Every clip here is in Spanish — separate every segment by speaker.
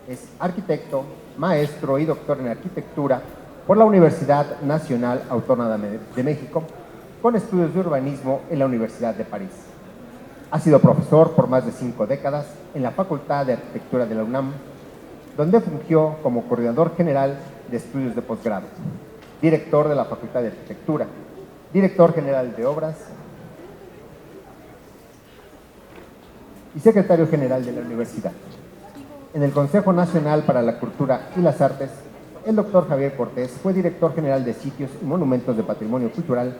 Speaker 1: Es arquitecto, maestro y doctor en arquitectura por la Universidad Nacional Autónoma de México, con estudios de urbanismo en la Universidad de París. Ha sido profesor por más de 5 décadas en la Facultad de Arquitectura de la UNAM, donde fungió como coordinador general de estudios de posgrado, director de la Facultad de Arquitectura, director general de obras y secretario general de la universidad. En el Consejo Nacional para la Cultura y las Artes, el doctor Javier Cortés fue director general de Sitios y Monumentos de Patrimonio Cultural,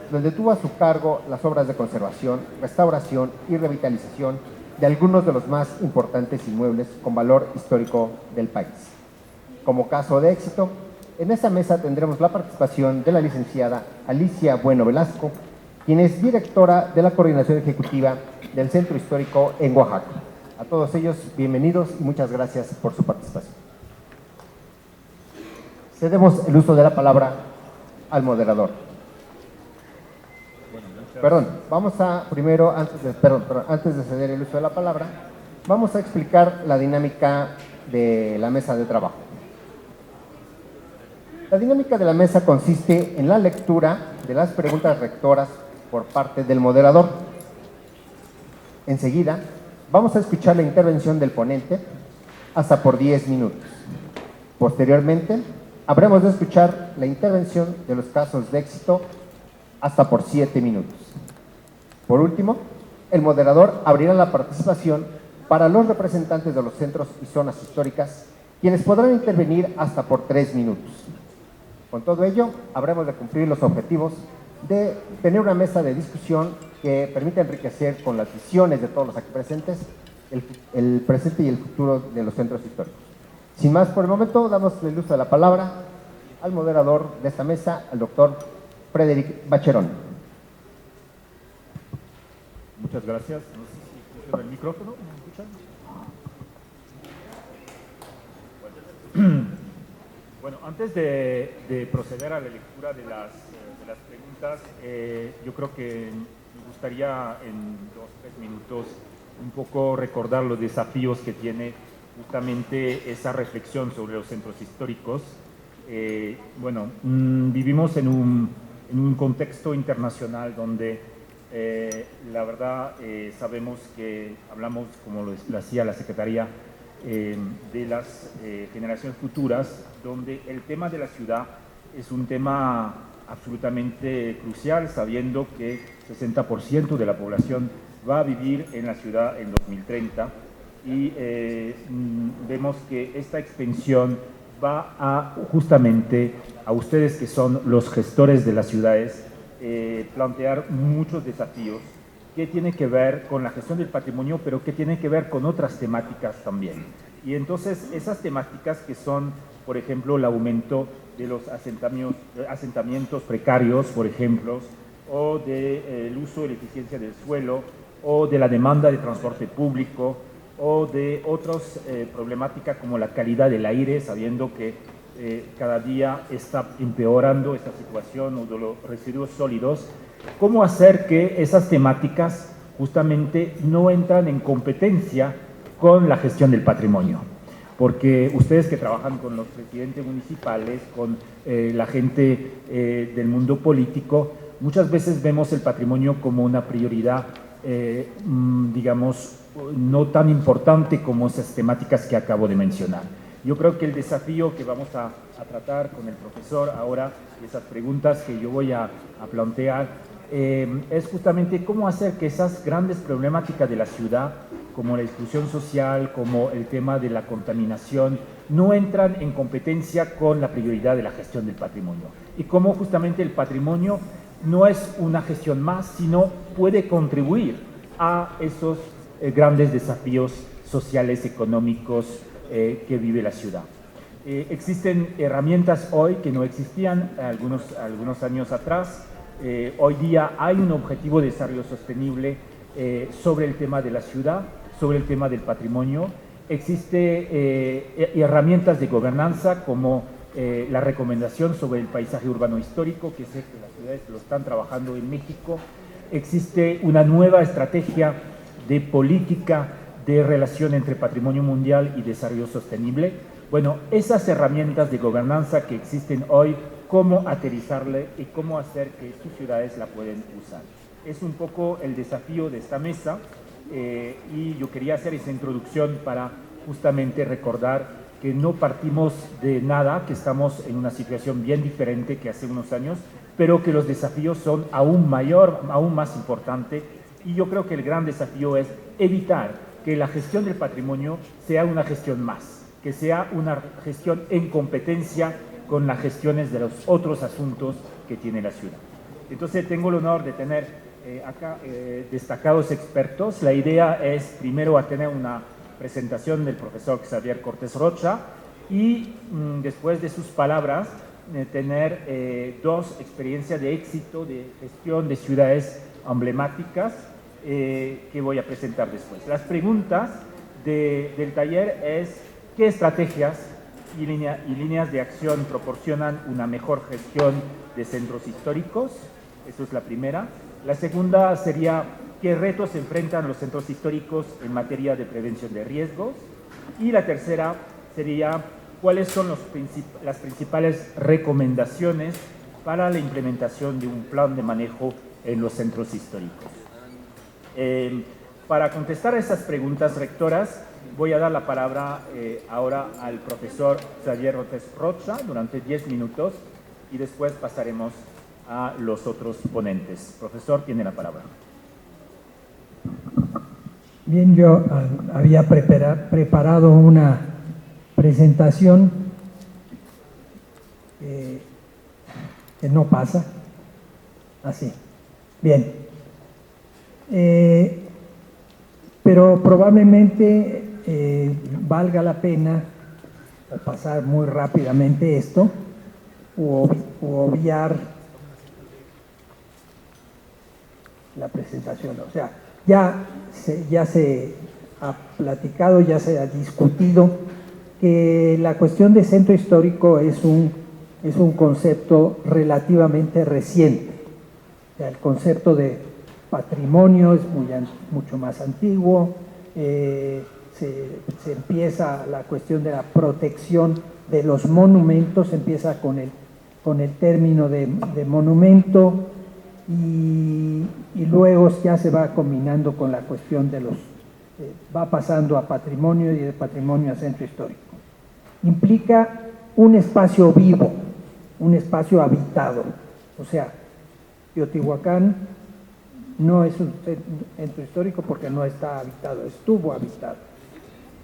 Speaker 1: donde tuvo a su cargo las obras de conservación, restauración y revitalización de algunos de los más importantes inmuebles con valor histórico del país. Como caso de éxito, en esta mesa tendremos la participación de la licenciada Alicia Bueno Velasco, quien es directora de la Coordinación Ejecutiva del Centro Histórico en Oaxaca. A todos ellos, bienvenidos y muchas gracias por su participación. Cedemos el uso de la palabra al moderador. Vamos a primero, antes de ceder el uso de la palabra, vamos a explicar la dinámica de la mesa de trabajo. La dinámica de la mesa consiste en la lectura de las preguntas rectoras por parte del moderador. Enseguida, vamos a escuchar la intervención del ponente hasta por 10 minutos. Posteriormente, habremos de escuchar la intervención de los casos de éxito hasta por 7 minutos. Por último, el moderador abrirá la participación para los representantes de los centros y zonas históricas, quienes podrán intervenir hasta por 3 minutos. Con todo ello, habremos de cumplir los objetivos de tener una mesa de discusión que permita enriquecer con las visiones de todos los aquí presentes el presente y el futuro de los centros históricos. Sin más por el momento, damos el uso de la palabra al moderador de esta mesa, al doctor Frédéric Bacherón.
Speaker 2: Muchas gracias. No sé si funciona el micrófono. ¿Me escuchan? Bueno, antes de proceder a la lectura de las preguntas, yo creo que me gustaría en 2-3 minutos un poco recordar los desafíos que tiene justamente esa reflexión sobre los centros históricos. Vivimos en un contexto internacional donde la verdad sabemos que hablamos, como lo hacía la Secretaría, de las generaciones futuras, donde el tema de la ciudad es un tema absolutamente crucial, sabiendo que 60% de la población va a vivir en la ciudad en 2030 y vemos que esta extensión va a justamente a ustedes que son los gestores de las ciudades plantear muchos desafíos que tienen que ver con la gestión del patrimonio, pero que tienen que ver con otras temáticas también. Y entonces esas temáticas que son, por ejemplo, el aumento de los asentamientos precarios, por ejemplo, o del uso y la eficiencia del suelo, o de la demanda de transporte público, o de otras problemáticas como la calidad del aire, sabiendo que cada día está empeorando esta situación, o de los residuos sólidos. ¿Cómo hacer que esas temáticas justamente no entran en competencia con la gestión del patrimonio? Porque ustedes que trabajan con los presidentes municipales, con la gente del mundo político, muchas veces vemos el patrimonio como una prioridad, digamos, no tan importante como esas temáticas que acabo de mencionar. Yo creo que el desafío que vamos a tratar con el profesor ahora, esas preguntas que yo voy a plantear, es justamente cómo hacer que esas grandes problemáticas de la ciudad, como la exclusión social, como el tema de la contaminación, no entran en competencia con la prioridad de la gestión del patrimonio. Y cómo justamente el patrimonio no es una gestión más, sino puede contribuir a esos grandes desafíos sociales, económicos que vive la ciudad. Existen herramientas hoy que no existían algunos años atrás. Hoy día hay un objetivo de desarrollo sostenible sobre el tema de la ciudad, sobre el tema del patrimonio. Existen herramientas de gobernanza como la recomendación sobre el paisaje urbano histórico, que sé que las ciudades lo están trabajando en México. Existe una nueva estrategia de política de relación entre patrimonio mundial y desarrollo sostenible. Bueno, esas herramientas de gobernanza que existen hoy, cómo aterrizarle y cómo hacer que sus ciudades la pueden usar. Es un poco el desafío de esta mesa y yo quería hacer esa introducción para justamente recordar que no partimos de nada, que estamos en una situación bien diferente que hace unos años, pero que los desafíos son aún más importantes, y yo creo que el gran desafío es evitar que la gestión del patrimonio sea una gestión más, que sea una gestión en competencia con las gestiones de los otros asuntos que tiene la ciudad. Entonces tengo el honor de tener acá destacados expertos. La idea es primero a tener una presentación del profesor Xavier Cortés Rocha y después de sus palabras tener dos experiencias de éxito de gestión de ciudades emblemáticas que voy a presentar después. Las preguntas del taller es: ¿qué estrategias y líneas de acción proporcionan una mejor gestión de centros históricos? Eso es la primera. La segunda sería: ¿qué retos enfrentan los centros históricos en materia de prevención de riesgos? Y la tercera sería: ¿cuáles son las principales recomendaciones para la implementación de un plan de manejo en los centros históricos? Para contestar a esas preguntas rectoras, voy a dar la palabra ahora al profesor Xavier Cortés Rocha durante 10 minutos y después pasaremos a los otros ponentes. Profesor, tiene la palabra.
Speaker 3: Bien, yo había preparado una presentación que no pasa. Así. Bien. Pero probablemente valga la pena pasar muy rápidamente esto u obviar la presentación. O sea, ya se ha platicado, ya se ha discutido que la cuestión de centro histórico es un concepto relativamente reciente. O sea, el concepto de patrimonio es mucho más antiguo, se empieza la cuestión de la protección de los monumentos, empieza con el término de monumento y luego ya se va combinando con la cuestión de va pasando a patrimonio y de patrimonio a centro histórico. Implica un espacio vivo, un espacio habitado, o sea, Teotihuacán no es un centro histórico porque no está habitado, estuvo habitado.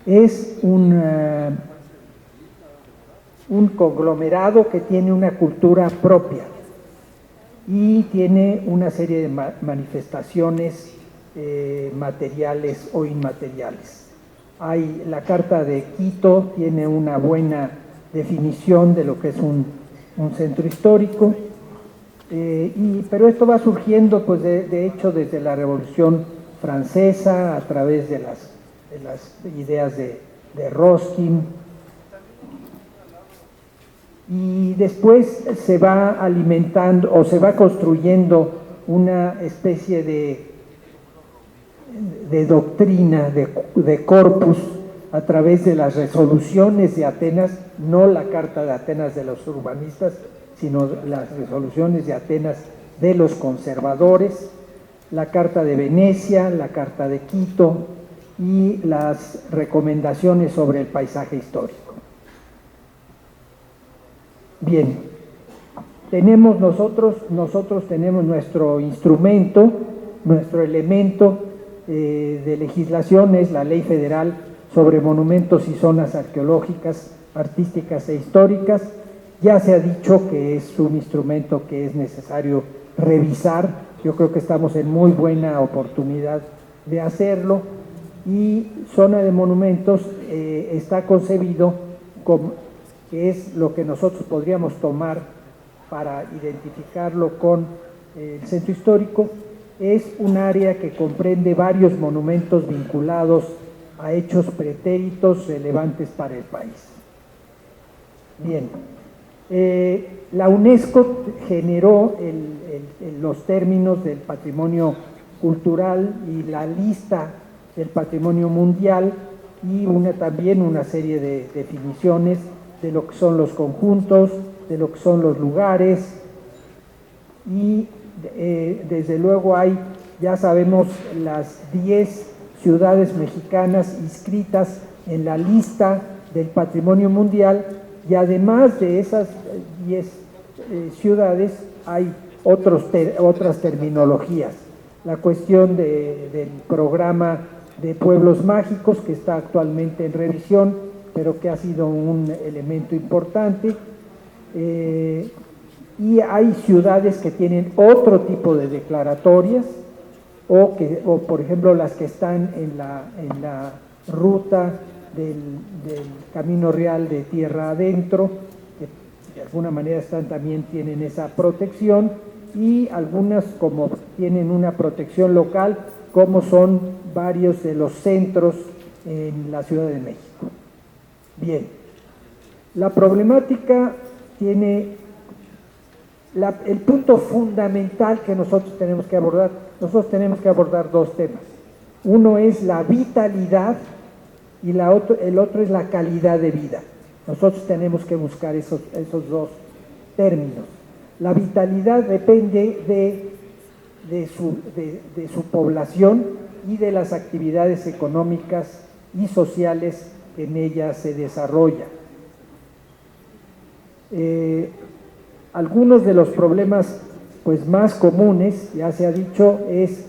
Speaker 3: Es un conglomerado que tiene una cultura propia y tiene una serie de manifestaciones materiales o inmateriales. La Carta de Quito tiene una buena definición de lo que es un centro histórico. Pero esto va surgiendo, pues, de hecho, desde la Revolución Francesa, a través de las ideas de Ruskin, y después se va alimentando o se va construyendo una especie de doctrina, de corpus, a través de las resoluciones de Atenas, no la Carta de Atenas de los urbanistas, sino las resoluciones de Atenas de los conservadores, la Carta de Venecia, la Carta de Quito y las recomendaciones sobre el paisaje histórico. Bien, nosotros tenemos nuestro instrumento, nuestro elemento de legislación es la Ley Federal sobre Monumentos y Zonas Arqueológicas, Artísticas e Históricas. Ya se ha dicho que es un instrumento que es necesario revisar. Yo creo que estamos en muy buena oportunidad de hacerlo. Y zona de monumentos está concebido como que es lo que nosotros podríamos tomar para identificarlo con el centro histórico. Es un área que comprende varios monumentos vinculados a hechos pretéritos relevantes para el país. Bien. La UNESCO generó los términos del patrimonio cultural y la lista del patrimonio mundial y también una serie de definiciones de lo que son los conjuntos, de lo que son los lugares y desde luego ya sabemos las 10 ciudades mexicanas inscritas en la lista del patrimonio mundial y además de esas 10 ciudades hay otras terminologías. La cuestión del programa de pueblos mágicos que está actualmente en revisión, pero que ha sido un elemento importante. Y hay ciudades que tienen otro tipo de declaratorias o por ejemplo las que están en la ruta del Camino Real de Tierra Adentro, que de alguna manera también tienen esa protección, y algunas como tienen una protección local, como son varios de los centros en la Ciudad de México. Bien, la problemática tiene el punto fundamental que nosotros tenemos que abordar. Nosotros tenemos que abordar dos temas. Uno es la vitalidad y el otro es la calidad de vida. Nosotros tenemos que buscar esos dos términos. La vitalidad depende de su población y de las actividades económicas y sociales que en ella se desarrollan. Algunos de los problemas pues, más comunes, ya se ha dicho, es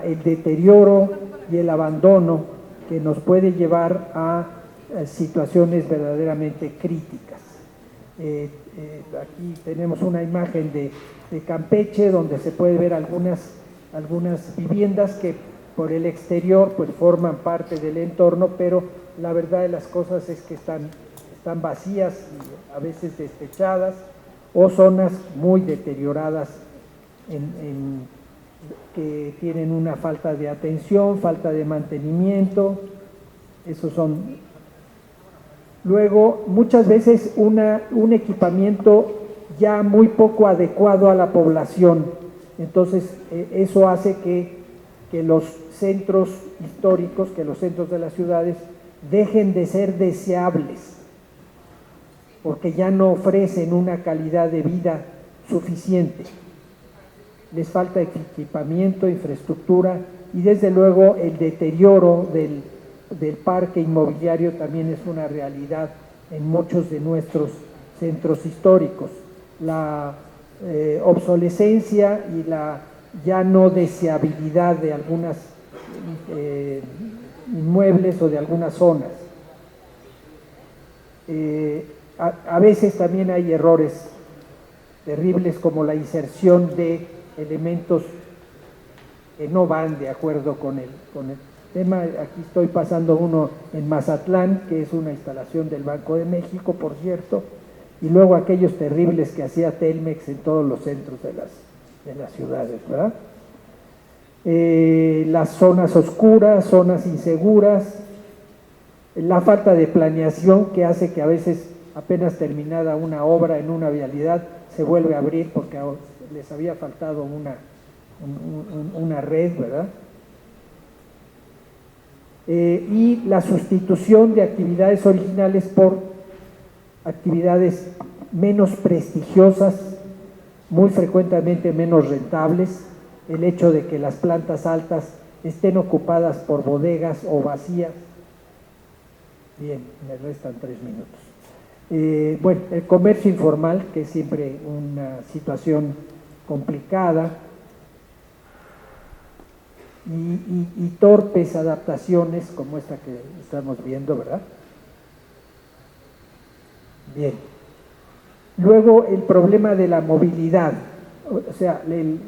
Speaker 3: el deterioro y el abandono que nos puede llevar a situaciones verdaderamente críticas. Aquí tenemos una imagen de Campeche donde se puede ver algunas viviendas que por el exterior pues forman parte del entorno, pero la verdad de las cosas es que están vacías y a veces desechadas, o zonas muy deterioradas que tienen una falta de atención, falta de mantenimiento. Esos son. Luego, muchas veces un equipamiento ya muy poco adecuado a la población. Entonces, eso hace que los centros históricos, que los centros de las ciudades dejen de ser deseables, porque ya no ofrecen una calidad de vida suficiente. Les falta equipamiento, infraestructura y desde luego el deterioro del parque inmobiliario también es una realidad en muchos de nuestros centros históricos. La obsolescencia y la ya no deseabilidad de algunas inmuebles o de algunas zonas. A veces también hay errores terribles como la inserción de elementos que no van de acuerdo con el tema. Aquí estoy pasando uno en Mazatlán, que es una instalación del Banco de México, por cierto, y luego aquellos terribles que hacía Telmex en todos los centros de las ciudades, ¿verdad? Las zonas oscuras, zonas inseguras, la falta de planeación que hace que a veces apenas terminada una obra en una vialidad se vuelve a abrir porque les había faltado una red, ¿verdad? Y la sustitución de actividades originales por actividades menos prestigiosas, muy frecuentemente menos rentables, el hecho de que las plantas altas estén ocupadas por bodegas o vacías. Bien, me restan 3 minutos. Bueno, el comercio informal, que es siempre una situación complicada, y torpes adaptaciones como esta que estamos viendo, ¿verdad? Bien. Luego el problema de la movilidad, o sea,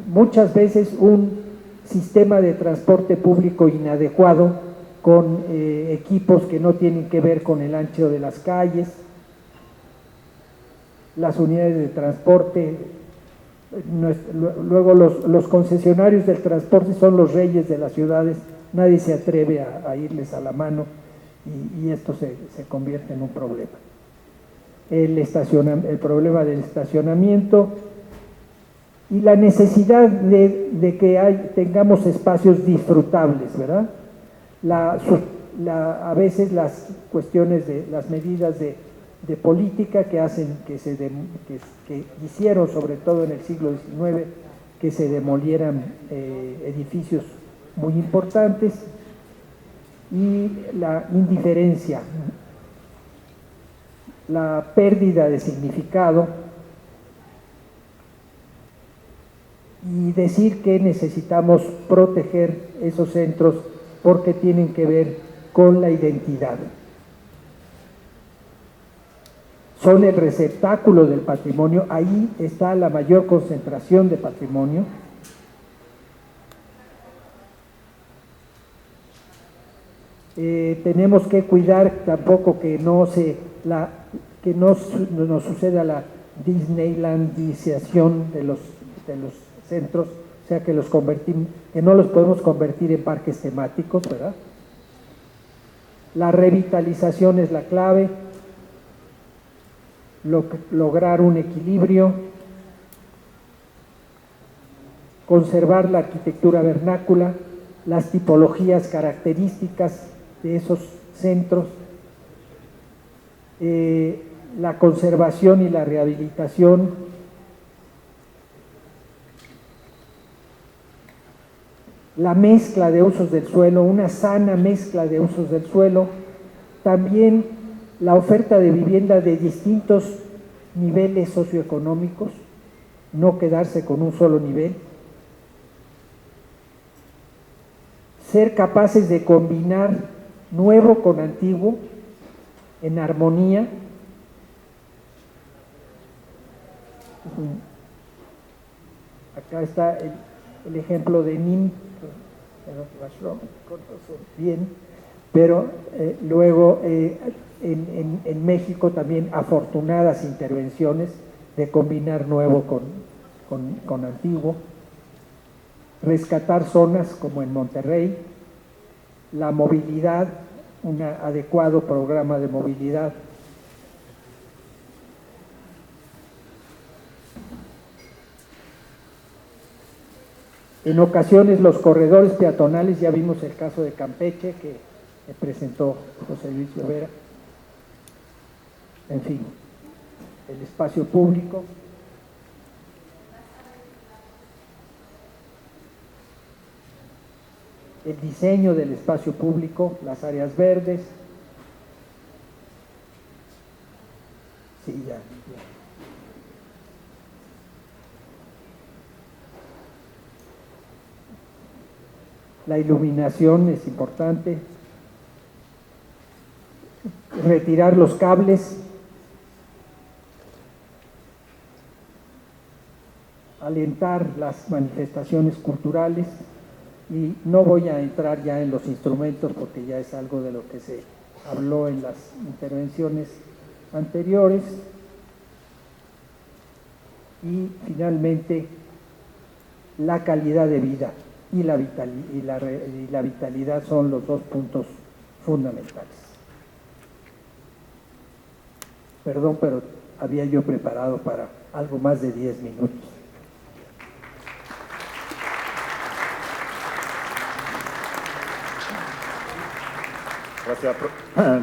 Speaker 3: muchas veces un sistema de transporte público inadecuado con equipos que no tienen que ver con el ancho de las calles, las unidades de transporte. Luego los concesionarios del transporte son los reyes de las ciudades, nadie se atreve a irles a la mano y esto se convierte en un problema. El problema del estacionamiento y la necesidad de que tengamos espacios disfrutables, ¿verdad? a veces las cuestiones de las medidas de política que hacen que hicieron, sobre todo en el siglo XIX, que se demolieran edificios muy importantes, y la indiferencia, la pérdida de significado, y decir que necesitamos proteger esos centros porque tienen que ver con la identidad. Son el receptáculo del patrimonio, ahí está la mayor concentración de patrimonio. Tenemos que cuidar tampoco que no nos suceda la Disneylandización de los centros, o sea que que no los podemos convertir en parques temáticos, ¿verdad? La revitalización es la clave, lograr un equilibrio, conservar la arquitectura vernácula, las tipologías características de esos centros, la conservación y la rehabilitación, la mezcla de usos del suelo, una sana mezcla de usos del suelo, también la oferta de vivienda de distintos niveles socioeconómicos, no quedarse con un solo nivel, ser capaces de combinar nuevo con antiguo en armonía. Acá está el ejemplo de NIM, bien, pero luego en México también afortunadas intervenciones de combinar nuevo con antiguo, rescatar zonas como en Monterrey, la movilidad, un adecuado programa de movilidad. En ocasiones los corredores peatonales, ya vimos el caso de Campeche que presentó José Luis Llovera. En fin, el espacio público. El diseño del espacio público, las áreas verdes. Sí, ya. La iluminación es importante. Retirar los cables. Alentar las manifestaciones culturales. Y no voy a entrar ya en los instrumentos porque ya es algo de lo que se habló en las intervenciones anteriores. Y finalmente, la calidad de vida y la vitalidad son los dos puntos fundamentales. Perdón, pero había yo preparado para algo más de 10 minutos.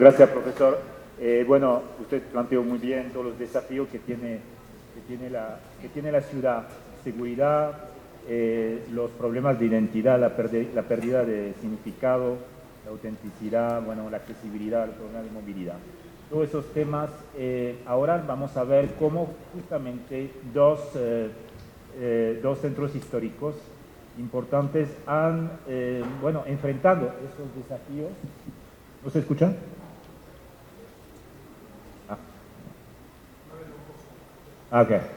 Speaker 2: Gracias, profesor. Bueno, usted planteó muy bien todos los desafíos que tiene la ciudad: seguridad, los problemas de identidad, la pérdida de significado, la autenticidad, bueno, la accesibilidad, el problema de movilidad. Todos esos temas, ahora vamos a ver cómo justamente dos centros históricos importantes han, enfrentado esos desafíos. ¿No se escucha?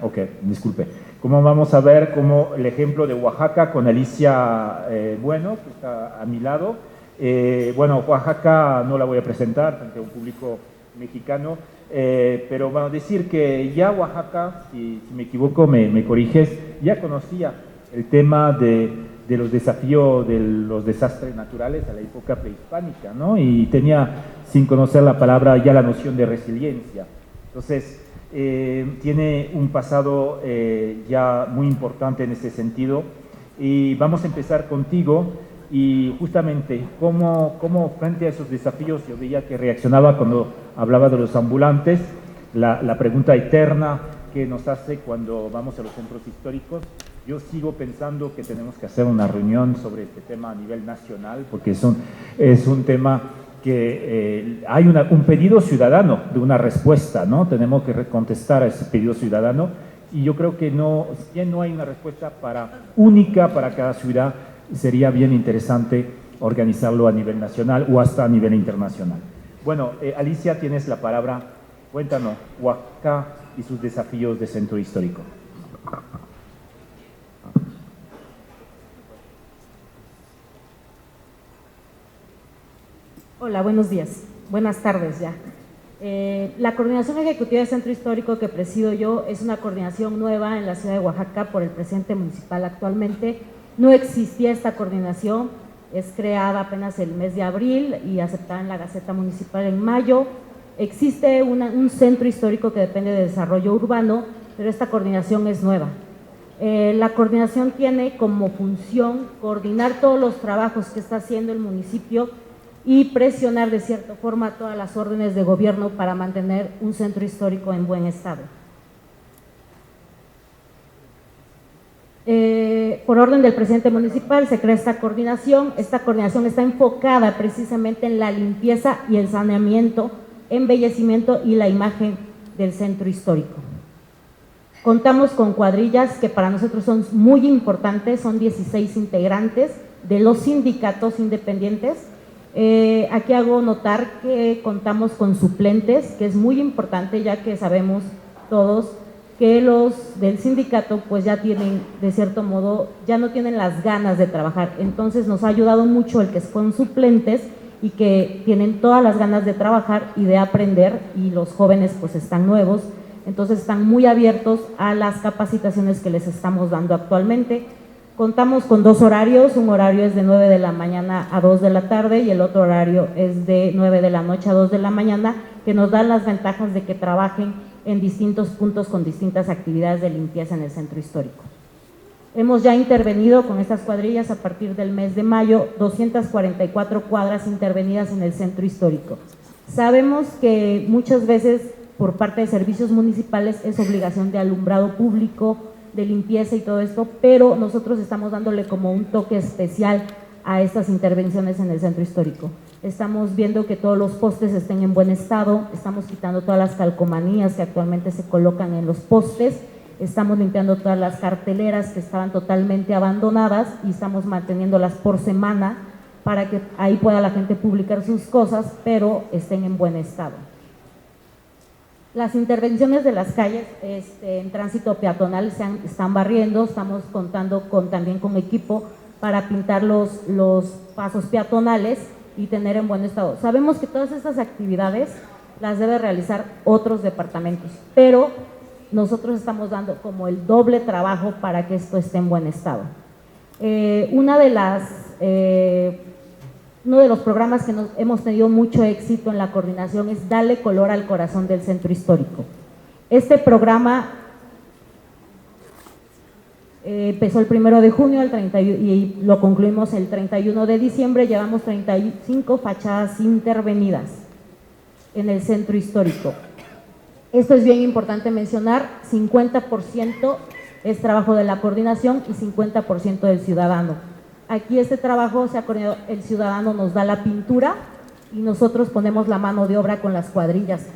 Speaker 2: Ok, disculpe. Como vamos a ver como el ejemplo de Oaxaca con Alicia Bueno, que está a mi lado. Oaxaca no la voy a presentar ante un público mexicano, pero bueno, decir que ya Oaxaca, si me equivoco me corriges, ya conocía el tema de los desafíos de los desastres naturales a la época prehispánica, ¿no? Y tenía, sin conocer la palabra, ya la noción de resiliencia. Entonces, tiene un pasado ya muy importante en ese sentido. Y vamos a empezar contigo. Y justamente, ¿cómo frente a esos desafíos yo veía que reaccionaba cuando hablaba de los ambulantes, la pregunta eterna que nos hace cuando vamos a los centros históricos? Yo sigo pensando que tenemos que hacer una reunión sobre este tema a nivel nacional, porque es un tema que hay un pedido ciudadano de una respuesta, ¿no? Tenemos que contestar a ese pedido ciudadano, y yo creo que si bien no hay una respuesta única para cada ciudad, sería bien interesante organizarlo a nivel nacional o hasta a nivel internacional. Bueno, Alicia, tienes la palabra. Cuéntanos, Oaxaca y sus desafíos de centro histórico.
Speaker 4: Hola, buenos días. Buenas tardes ya. La Coordinación Ejecutiva de Centro Histórico que presido yo es una coordinación nueva en la ciudad de Oaxaca por el presidente municipal actualmente. No existía esta coordinación, es creada apenas el mes de abril y aceptada en la Gaceta Municipal en mayo. Existe un centro histórico que depende de desarrollo urbano, pero esta coordinación es nueva. La coordinación tiene como función coordinar todos los trabajos que está haciendo el municipio y presionar de cierta forma todas las órdenes de gobierno para mantener un centro histórico en buen estado. Por orden del presidente municipal se crea esta coordinación. Esta coordinación está enfocada precisamente en la limpieza y el saneamiento, embellecimiento y la imagen del centro histórico. Contamos con cuadrillas que para nosotros son muy importantes, son 16 integrantes de los sindicatos independientes. Aquí hago notar que contamos con suplentes, que es muy importante, ya que sabemos todos que los del sindicato pues ya tienen, de cierto modo, ya no tienen las ganas de trabajar. Entonces nos ha ayudado mucho el que son suplentes y que tienen todas las ganas de trabajar y de aprender, y los jóvenes pues están nuevos, entonces están muy abiertos a las capacitaciones que les estamos dando actualmente. Contamos con 2 horarios, un horario es de 9 de la mañana a 2 de la tarde y el otro horario es de 9 de la noche a 2 de la mañana, que nos dan las ventajas de que trabajen en distintos puntos con distintas actividades de limpieza en el centro histórico. Hemos ya intervenido con estas cuadrillas a partir del mes de mayo, 244 cuadras intervenidas en el centro histórico. Sabemos que muchas veces por parte de servicios municipales es obligación de alumbrado público, de limpieza y todo esto, pero nosotros estamos dándole como un toque especial a estas intervenciones en el centro histórico. Estamos viendo que todos los postes estén en buen estado, estamos quitando todas las calcomanías que actualmente se colocan en los postes, estamos limpiando todas las carteleras que estaban totalmente abandonadas y estamos manteniéndolas por semana para que ahí pueda la gente publicar sus cosas, pero estén en buen estado. Las intervenciones de las calles en tránsito peatonal están barriendo, estamos contando también con equipo para pintar los pasos peatonales y tener en buen estado. Sabemos que todas estas actividades las debe realizar otros departamentos, pero nosotros estamos dando como el doble trabajo para que esto esté en buen estado. Uno de los programas que hemos tenido mucho éxito en la coordinación es Dale Color al Corazón del Centro Histórico. Este programa empezó el 1 de junio y lo concluimos el 31 de diciembre. Llevamos 35 fachadas intervenidas en el centro histórico. Esto es bien importante mencionar, 50% es trabajo de la coordinación y 50% del ciudadano. Aquí este trabajo se ha coordinado, el ciudadano nos da la pintura y nosotros ponemos la mano de obra con las cuadrillas.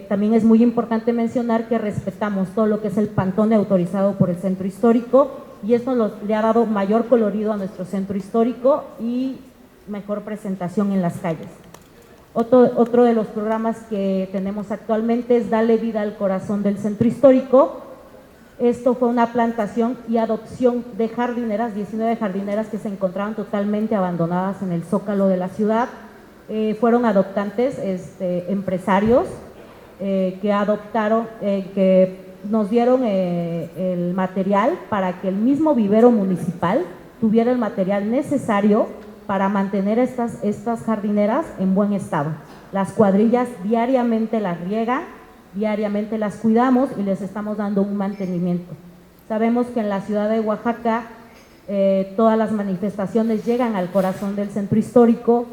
Speaker 4: También es muy importante mencionar que respetamos todo lo que es el pantone autorizado por el centro histórico, y esto le ha dado mayor colorido a nuestro centro histórico y mejor presentación en las calles. Otro de los programas que tenemos actualmente es Dale Vida al Corazón del Centro Histórico. Esto fue una plantación y adopción de jardineras, 19 jardineras que se encontraban totalmente abandonadas en el zócalo de la ciudad. Fueron adoptantes, empresarios que adoptaron, que nos dieron el material para que el mismo vivero municipal tuviera el material necesario para mantener estas jardineras en buen estado. Las cuadrillas diariamente las riegan, diariamente las cuidamos y les estamos dando un mantenimiento. Sabemos que en la ciudad de Oaxaca todas las manifestaciones llegan al corazón del centro histórico.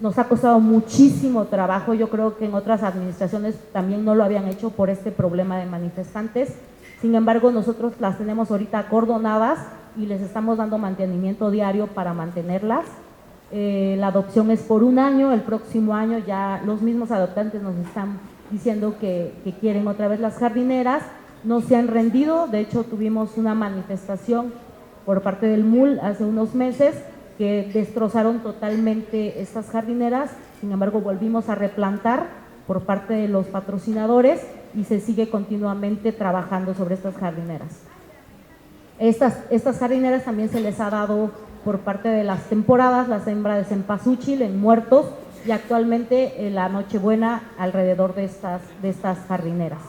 Speaker 4: Nos ha costado muchísimo trabajo, yo creo que en otras administraciones también no lo habían hecho por este problema de manifestantes. Sin embargo, nosotros las tenemos ahorita acordonadas y les estamos dando mantenimiento diario para mantenerlas. La adopción es por 1 año, el próximo año ya los mismos adoptantes nos están diciendo que quieren otra vez las jardineras. No se han rendido, de hecho tuvimos una manifestación por parte del MUL hace unos meses que destrozaron totalmente estas jardineras. Sin embargo, volvimos a replantar por parte de los patrocinadores y se sigue continuamente trabajando sobre estas jardineras. Estas jardineras también se les ha dado por parte de las temporadas, la siembra de cempasúchil en Muertos y actualmente la Nochebuena alrededor de estas jardineras.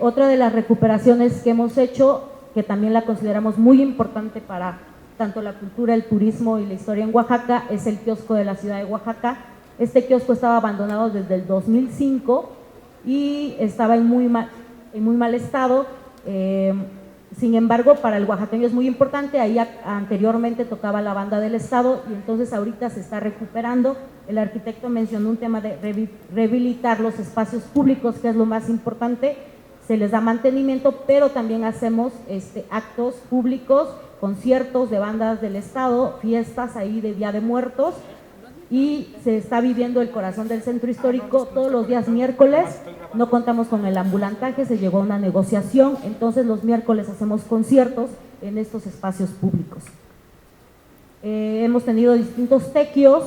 Speaker 4: Otra de las recuperaciones que hemos hecho, que también la consideramos muy importante para tanto la cultura, el turismo y la historia en Oaxaca, es el kiosco de la ciudad de Oaxaca. Este kiosco estaba abandonado desde el 2005 y estaba en muy mal estado. Sin embargo, para el oaxaqueño es muy importante. Ahí anteriormente tocaba la banda del estado y entonces ahorita se está recuperando. El arquitecto mencionó un tema de rehabilitar los espacios públicos, que es lo más importante. Se les da mantenimiento, pero también hacemos actos públicos, conciertos de bandas del estado, fiestas ahí de Día de Muertos, y se está viviendo el corazón del centro histórico todos los días miércoles. No contamos con el ambulantaje, se llegó a una negociación, entonces los miércoles hacemos conciertos en estos espacios públicos. Hemos tenido distintos tequios,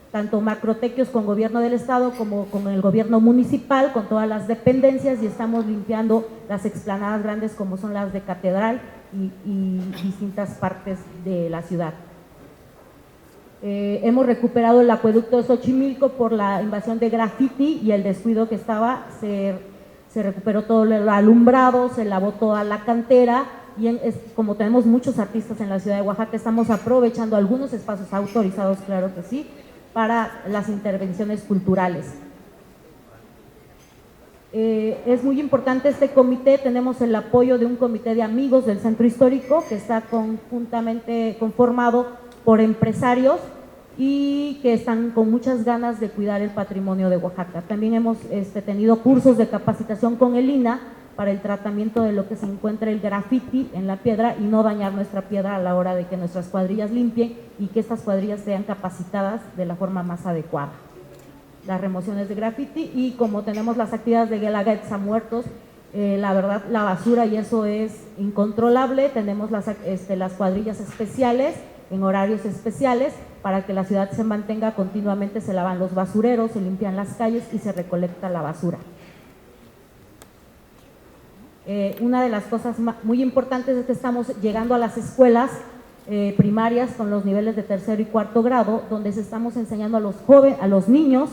Speaker 4: tanto macrotequios con gobierno del estado como con el gobierno municipal, con todas las dependencias, y estamos limpiando las explanadas grandes como son las de Catedral y distintas partes de la ciudad. Hemos recuperado el acueducto de Xochimilco por la invasión de grafiti y el descuido que estaba. Se recuperó todo el alumbrado, se lavó toda la cantera y como tenemos muchos artistas en la ciudad de Oaxaca, estamos aprovechando algunos espacios autorizados, claro que sí, para las intervenciones culturales. Es muy importante este comité. Tenemos el apoyo de un comité de amigos del centro histórico que está conjuntamente conformado por empresarios y que están con muchas ganas de cuidar el patrimonio de Oaxaca. También hemos tenido cursos de capacitación con el INAH para el tratamiento de lo que se encuentra el grafiti en la piedra y no dañar nuestra piedra a la hora de que nuestras cuadrillas limpien y que estas cuadrillas sean capacitadas de la forma más adecuada. Las remociones de grafiti, y como tenemos las actividades de Guelaguetza Muertos, la verdad, la basura y eso es incontrolable. Tenemos las cuadrillas especiales en horarios especiales para que la ciudad se mantenga continuamente. Se lavan los basureros, se limpian las calles y se recolecta la basura. Una de las cosas muy importantes es que estamos llegando a las escuelas primarias con los niveles de 3er y 4º grado, donde estamos enseñando a los jóvenes, a los niños,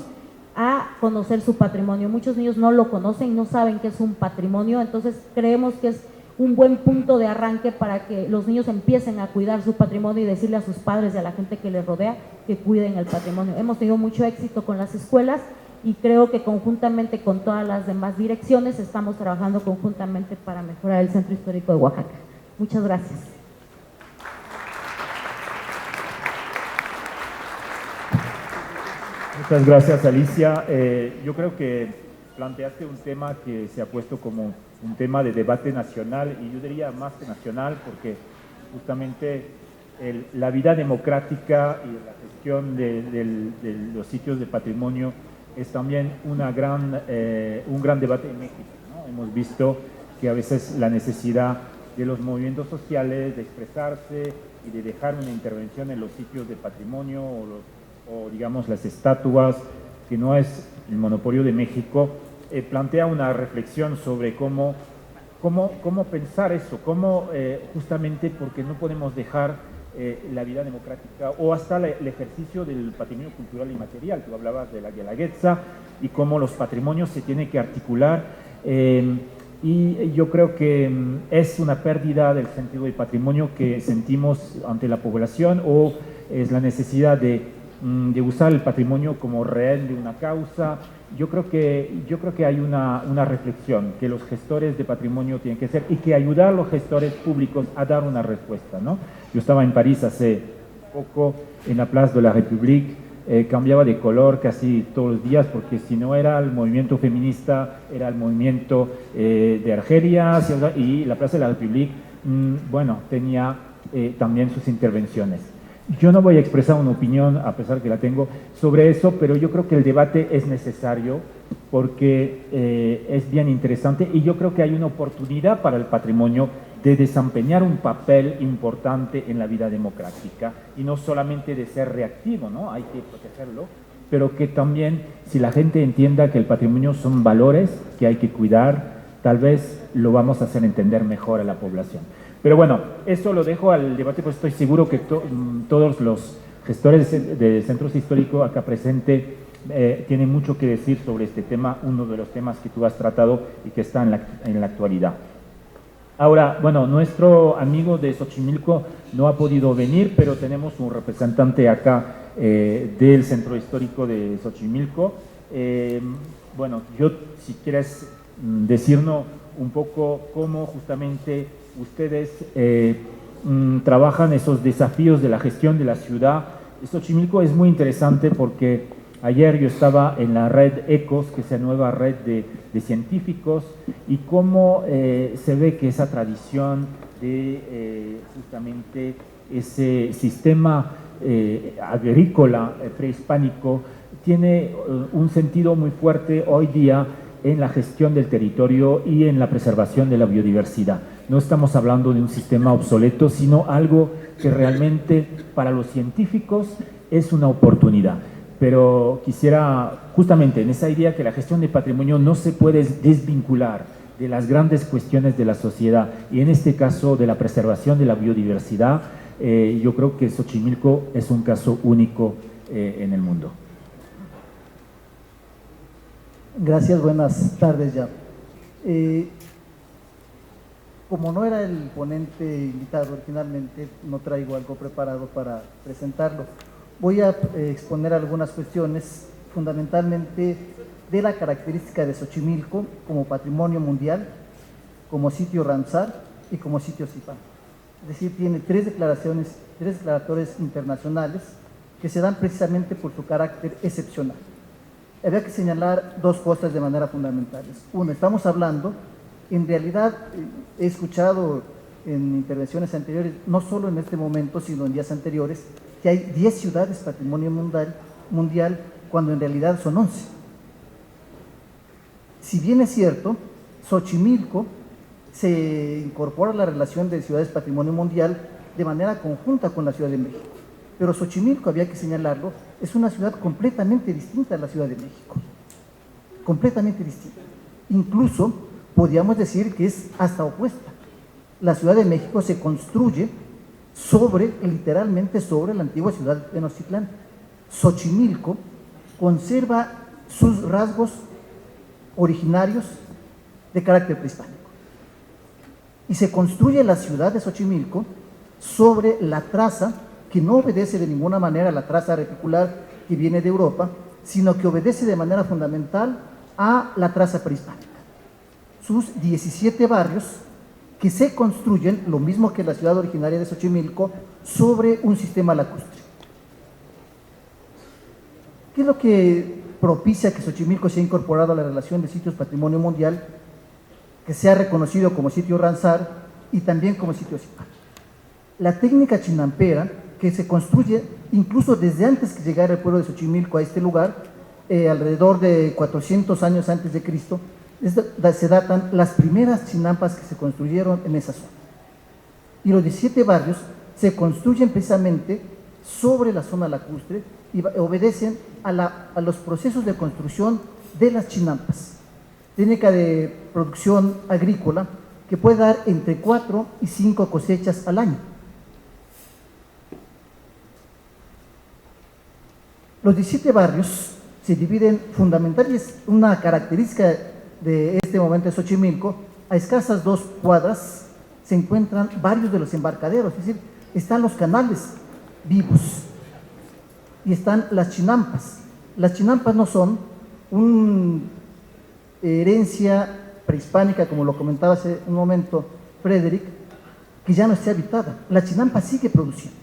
Speaker 4: a conocer su patrimonio. Muchos niños no lo conocen, no saben qué es un patrimonio, entonces creemos que es un buen punto de arranque para que los niños empiecen a cuidar su patrimonio y decirle a sus padres y a la gente que les rodea que cuiden el patrimonio. Hemos tenido mucho éxito con las escuelas y creo que conjuntamente con todas las demás direcciones estamos trabajando conjuntamente para mejorar el centro histórico de Oaxaca. Muchas gracias.
Speaker 2: Muchas gracias, Alicia. Yo creo que planteaste un tema que se ha puesto como un tema de debate nacional, y yo diría más que nacional, porque justamente la vida democrática y la gestión de los sitios de patrimonio es también un gran debate en México, ¿no? Hemos visto que a veces la necesidad de los movimientos sociales de expresarse y de dejar una intervención en los sitios de patrimonio o digamos las estatuas, que no es el monopolio de México, plantea una reflexión sobre cómo pensar eso, justamente porque no podemos dejar la vida democrática o hasta el ejercicio del patrimonio cultural y material. Tú hablabas de la Guelaguetza y cómo los patrimonios se tienen que articular, y yo creo que es una pérdida del sentido del patrimonio que sentimos ante la población, o es la necesidad de de usar el patrimonio como rehén de una causa. Yo creo que hay una reflexión que los gestores de patrimonio tienen que hacer y que ayudar a los gestores públicos a dar una respuesta, ¿no? Yo estaba en París hace poco, en la Place de la République, cambiaba de color casi todos los días, porque si no era el movimiento feminista, era el movimiento de Argelia, y la Plaza de la République, bueno, tenía también sus intervenciones. Yo no voy a expresar una opinión, a pesar que la tengo, sobre eso, pero yo creo que el debate es necesario porque es bien interesante y yo creo que hay una oportunidad para el patrimonio de desempeñar un papel importante en la vida democrática y no solamente de ser reactivo, ¿no? Hay que protegerlo, pero que también, si la gente entienda que el patrimonio son valores que hay que cuidar, tal vez lo vamos a hacer entender mejor a la población. Pero bueno, eso lo dejo al debate, pues estoy seguro que todos los gestores de centros históricos acá presentes tienen mucho que decir sobre este tema, uno de los temas que tú has tratado y que está en la actualidad. Ahora, bueno, nuestro amigo de Xochimilco no ha podido venir, pero tenemos un representante acá del Centro Histórico de Xochimilco. Bueno, si quieres decirnos un poco cómo justamente ustedes trabajan esos desafíos de la gestión de la ciudad. Xochimilco es muy interesante porque ayer yo estaba en la red ECOS, que es la nueva red de científicos, y cómo se ve que esa tradición de justamente ese sistema agrícola prehispánico tiene un sentido muy fuerte hoy día en la gestión del territorio y en la preservación de la biodiversidad. No estamos hablando de un sistema obsoleto, sino algo que realmente para los científicos es una oportunidad. Pero quisiera justamente en esa idea que la gestión de patrimonio no se puede desvincular de las grandes cuestiones de la sociedad y en este caso de la preservación de la biodiversidad. Yo creo que Xochimilco es un caso único en el mundo.
Speaker 5: Gracias, buenas tardes ya. Como no era el ponente invitado originalmente, no traigo algo preparado para presentarlo. Voy a exponer algunas cuestiones fundamentalmente de la característica de Xochimilco como patrimonio mundial, como sitio Ramsar y como sitio CIPAN. Es decir, tiene tres declaratorios internacionales que se dan precisamente por su carácter excepcional. Habría que señalar dos cosas de manera fundamental. Uno, estamos hablando, en realidad he escuchado en intervenciones anteriores, no solo en este momento, sino en días anteriores, que hay 10 ciudades patrimonio mundial cuando en realidad son 11. Si bien es cierto, Xochimilco se incorpora a la relación de ciudades patrimonio mundial de manera conjunta con la Ciudad de México. Pero Xochimilco, había que señalarlo, es una ciudad completamente distinta a la Ciudad de México. Completamente distinta. Incluso podríamos decir que es hasta opuesta. La Ciudad de México se construye literalmente sobre la antigua ciudad de Tenochtitlán. Xochimilco conserva sus rasgos originarios de carácter prehispánico. Y se construye la ciudad de Xochimilco sobre la traza que no obedece de ninguna manera a la traza reticular que viene de Europa, sino que obedece de manera fundamental a la traza prehispánica. Sus 17 barrios que se construyen, lo mismo que la ciudad originaria de Xochimilco, sobre un sistema lacustre. ¿Qué es lo que propicia que Xochimilco sea incorporado a la relación de sitios patrimonio mundial, que sea reconocido como sitio Ramsar y también como sitio CIPAN? La técnica chinampera, que se construye incluso desde antes que llegara el pueblo de Xochimilco a este lugar, alrededor de 400 años antes de Cristo, se datan las primeras chinampas que se construyeron en esa zona. Y los 17 barrios se construyen precisamente sobre la zona lacustre y obedecen a los procesos de construcción de las chinampas. Técnica de producción agrícola que puede dar entre 4 y 5 cosechas al año. Los 17 barrios se dividen fundamentalmente, es una característica de este momento de Xochimilco, a escasas 2 cuadras se encuentran varios de los embarcaderos, es decir, están los canales vivos. y están las chinampas. Las chinampas no son una herencia prehispánica, como lo comentaba hace un momento Frederick, que ya no esté habitada. La chinampa sigue produciendo.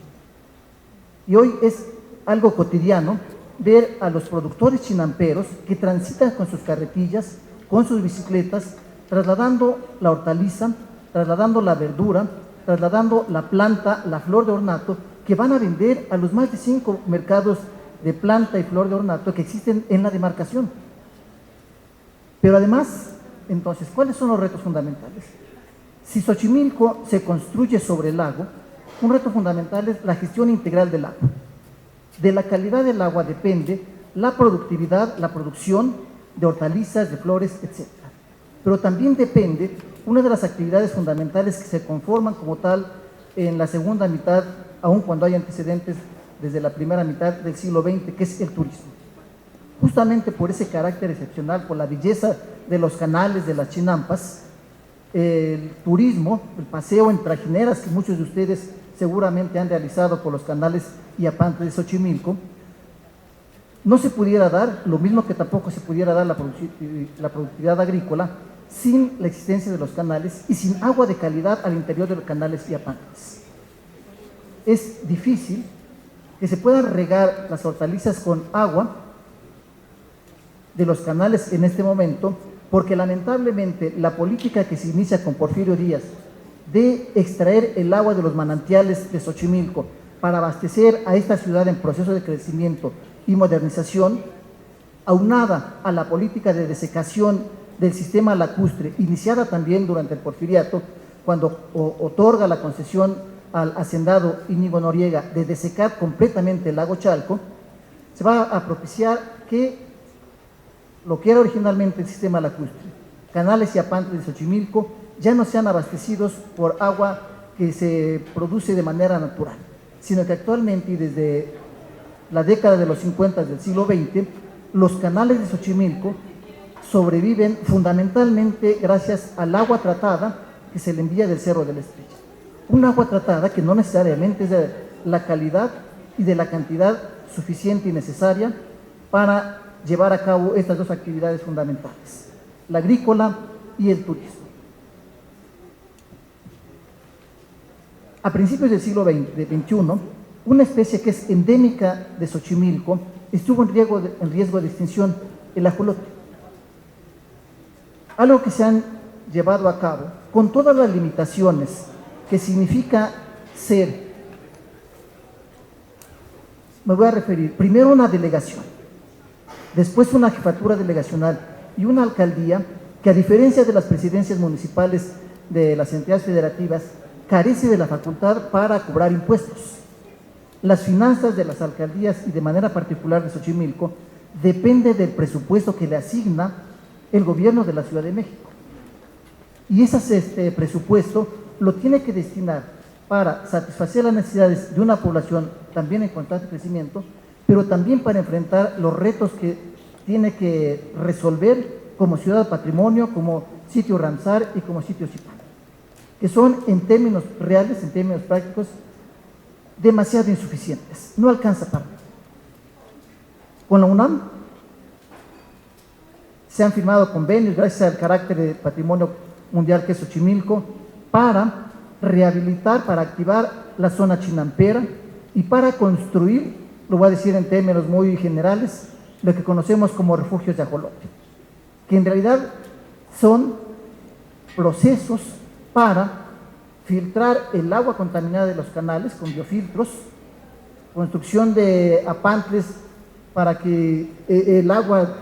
Speaker 5: Y hoy es algo cotidiano ver a los productores chinamperos que transitan con sus carretillas, con sus bicicletas, trasladando la hortaliza, trasladando la verdura, trasladando la planta, la flor de ornato, que van a vender a los más de 5 mercados de planta y flor de ornato que existen en la demarcación. Pero además, entonces, ¿cuáles son los retos fundamentales? Si Xochimilco se construye sobre el lago, un reto fundamental es la gestión integral del agua. De la calidad del agua depende la productividad, la producción de hortalizas, de flores, etc. Pero también depende una de las actividades fundamentales que se conforman como tal en la segunda mitad, aun cuando hay antecedentes desde la primera mitad del siglo XX, que es el turismo. Justamente por ese carácter excepcional, por la belleza de los canales, de las chinampas, el turismo, el paseo en trajineras que muchos de ustedes seguramente han realizado por los canales y apantes de Xochimilco, no se pudiera dar, lo mismo que tampoco se pudiera dar la productividad agrícola sin la existencia de los canales y sin agua de calidad al interior de los canales y apantes. Es difícil que se puedan regar las hortalizas con agua de los canales en este momento, porque lamentablemente la política que se inicia con Porfirio Díaz de extraer el agua de los manantiales de Xochimilco para abastecer a esta ciudad en proceso de crecimiento y modernización, aunada a la política de desecación del sistema lacustre, iniciada también durante el porfiriato, cuando otorga la concesión al hacendado Íñigo Noriega de desecar completamente el lago Chalco, se va a propiciar que lo que era originalmente el sistema lacustre, canales y apantes de Xochimilco, ya no sean abastecidos por agua que se produce de manera natural, sino que actualmente y desde la década de los 50 del siglo XX, los canales de Xochimilco sobreviven fundamentalmente gracias al agua tratada que se le envía del Cerro de la Estrella. Un agua tratada que no necesariamente es de la calidad y de la cantidad suficiente y necesaria para llevar a cabo estas dos actividades fundamentales, la agrícola y el turismo. A principios del siglo XXI, una especie que es endémica de Xochimilco estuvo en riesgo de extinción, el ajolote. Algo que se han llevado a cabo con todas las limitaciones que significa ser, me voy a referir, primero una delegación, después una jefatura delegacional y una alcaldía que, a diferencia de las presidencias municipales de las entidades federativas, carece de la facultad para cobrar impuestos. Las finanzas de las alcaldías y de manera particular de Xochimilco depende del presupuesto que le asigna el gobierno de la Ciudad de México. Y ese presupuesto lo tiene que destinar para satisfacer las necesidades de una población también en constante crecimiento, pero también para enfrentar los retos que tiene que resolver como ciudad patrimonio, como sitio Ramsar y como sitio Zipán, que son en términos reales, en términos prácticos, demasiado insuficientes. No alcanza para. Con la UNAM se han firmado convenios gracias al carácter de patrimonio mundial que es Xochimilco para rehabilitar, para activar la zona chinampera y para construir, lo voy a decir en términos muy generales, lo que conocemos como refugios de ajolote, que en realidad son procesos para filtrar el agua contaminada de los canales con biofiltros, construcción de apantes para que el agua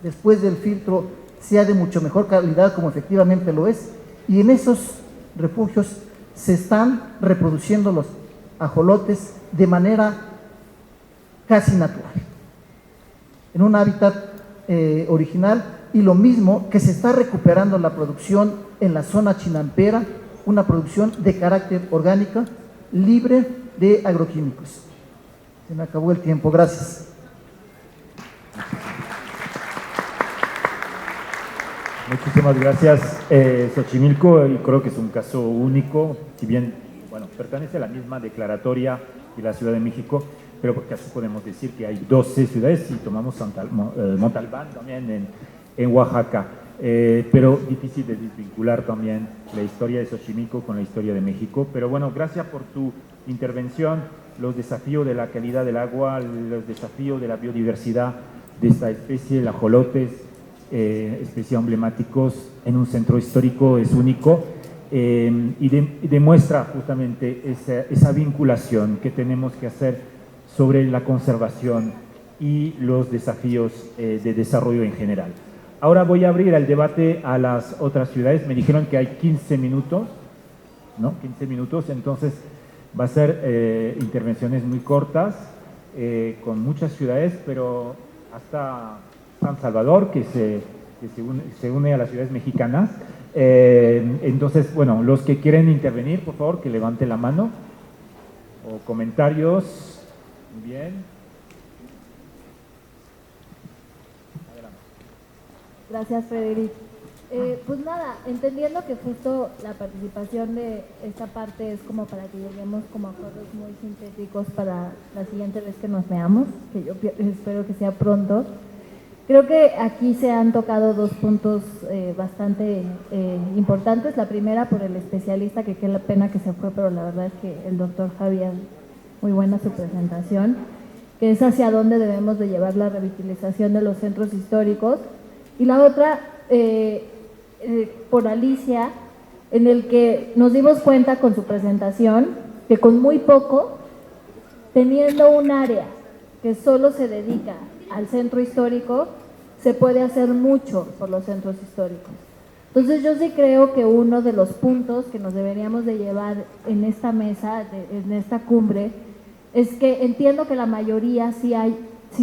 Speaker 5: después del filtro sea de mucho mejor calidad, como efectivamente lo es, y en esos refugios se están reproduciendo los ajolotes de manera casi natural, en un hábitat original, y lo mismo que se está recuperando la producción en la zona chinampera, una producción de carácter orgánica, libre de agroquímicos. Se me acabó el tiempo, gracias.
Speaker 2: Muchísimas gracias. Xochimilco, y creo que es un caso único, si bien, bueno, pertenece a la misma declaratoria de la Ciudad de México, pero casi podemos decir que hay 12 ciudades y tomamos Montalbán también en Oaxaca. Pero difícil de desvincular también la historia de Xochimilco con la historia de México. Pero bueno, gracias por tu intervención. Los desafíos de la calidad del agua, los desafíos de la biodiversidad de esta especie, el ajolotes, especies emblemáticos en un centro histórico es único y demuestra justamente esa vinculación que tenemos que hacer sobre la conservación y los desafíos de desarrollo en general. Ahora voy a abrir el debate a las otras ciudades. Me dijeron que hay 15 minutos, ¿no? 15 minutos, entonces va a ser intervenciones muy cortas con muchas ciudades, pero hasta San Salvador, que se une a las ciudades mexicanas. Entonces, bueno, los que quieren intervenir, por favor, que levanten la mano. O comentarios. Bien.
Speaker 6: Gracias, Frederic. Pues nada, entendiendo que justo la participación de esta parte es como para que lleguemos como a acuerdos muy sintéticos para la siguiente vez que nos veamos, que yo espero que sea pronto. Creo que aquí se han tocado dos puntos bastante importantes. La primera por el especialista, que qué la pena que se fue, pero la verdad es que el doctor Javier, muy buena su presentación, que es hacia dónde debemos de llevar la revitalización de los centros históricos. Y la otra, por Alicia, en el que nos dimos cuenta con su presentación que con muy poco, teniendo un área que solo se dedica al centro histórico, se puede hacer mucho por los centros históricos. Entonces yo sí creo que uno de los puntos que nos deberíamos de llevar en esta mesa, en esta cumbre, es que entiendo que la mayoría sí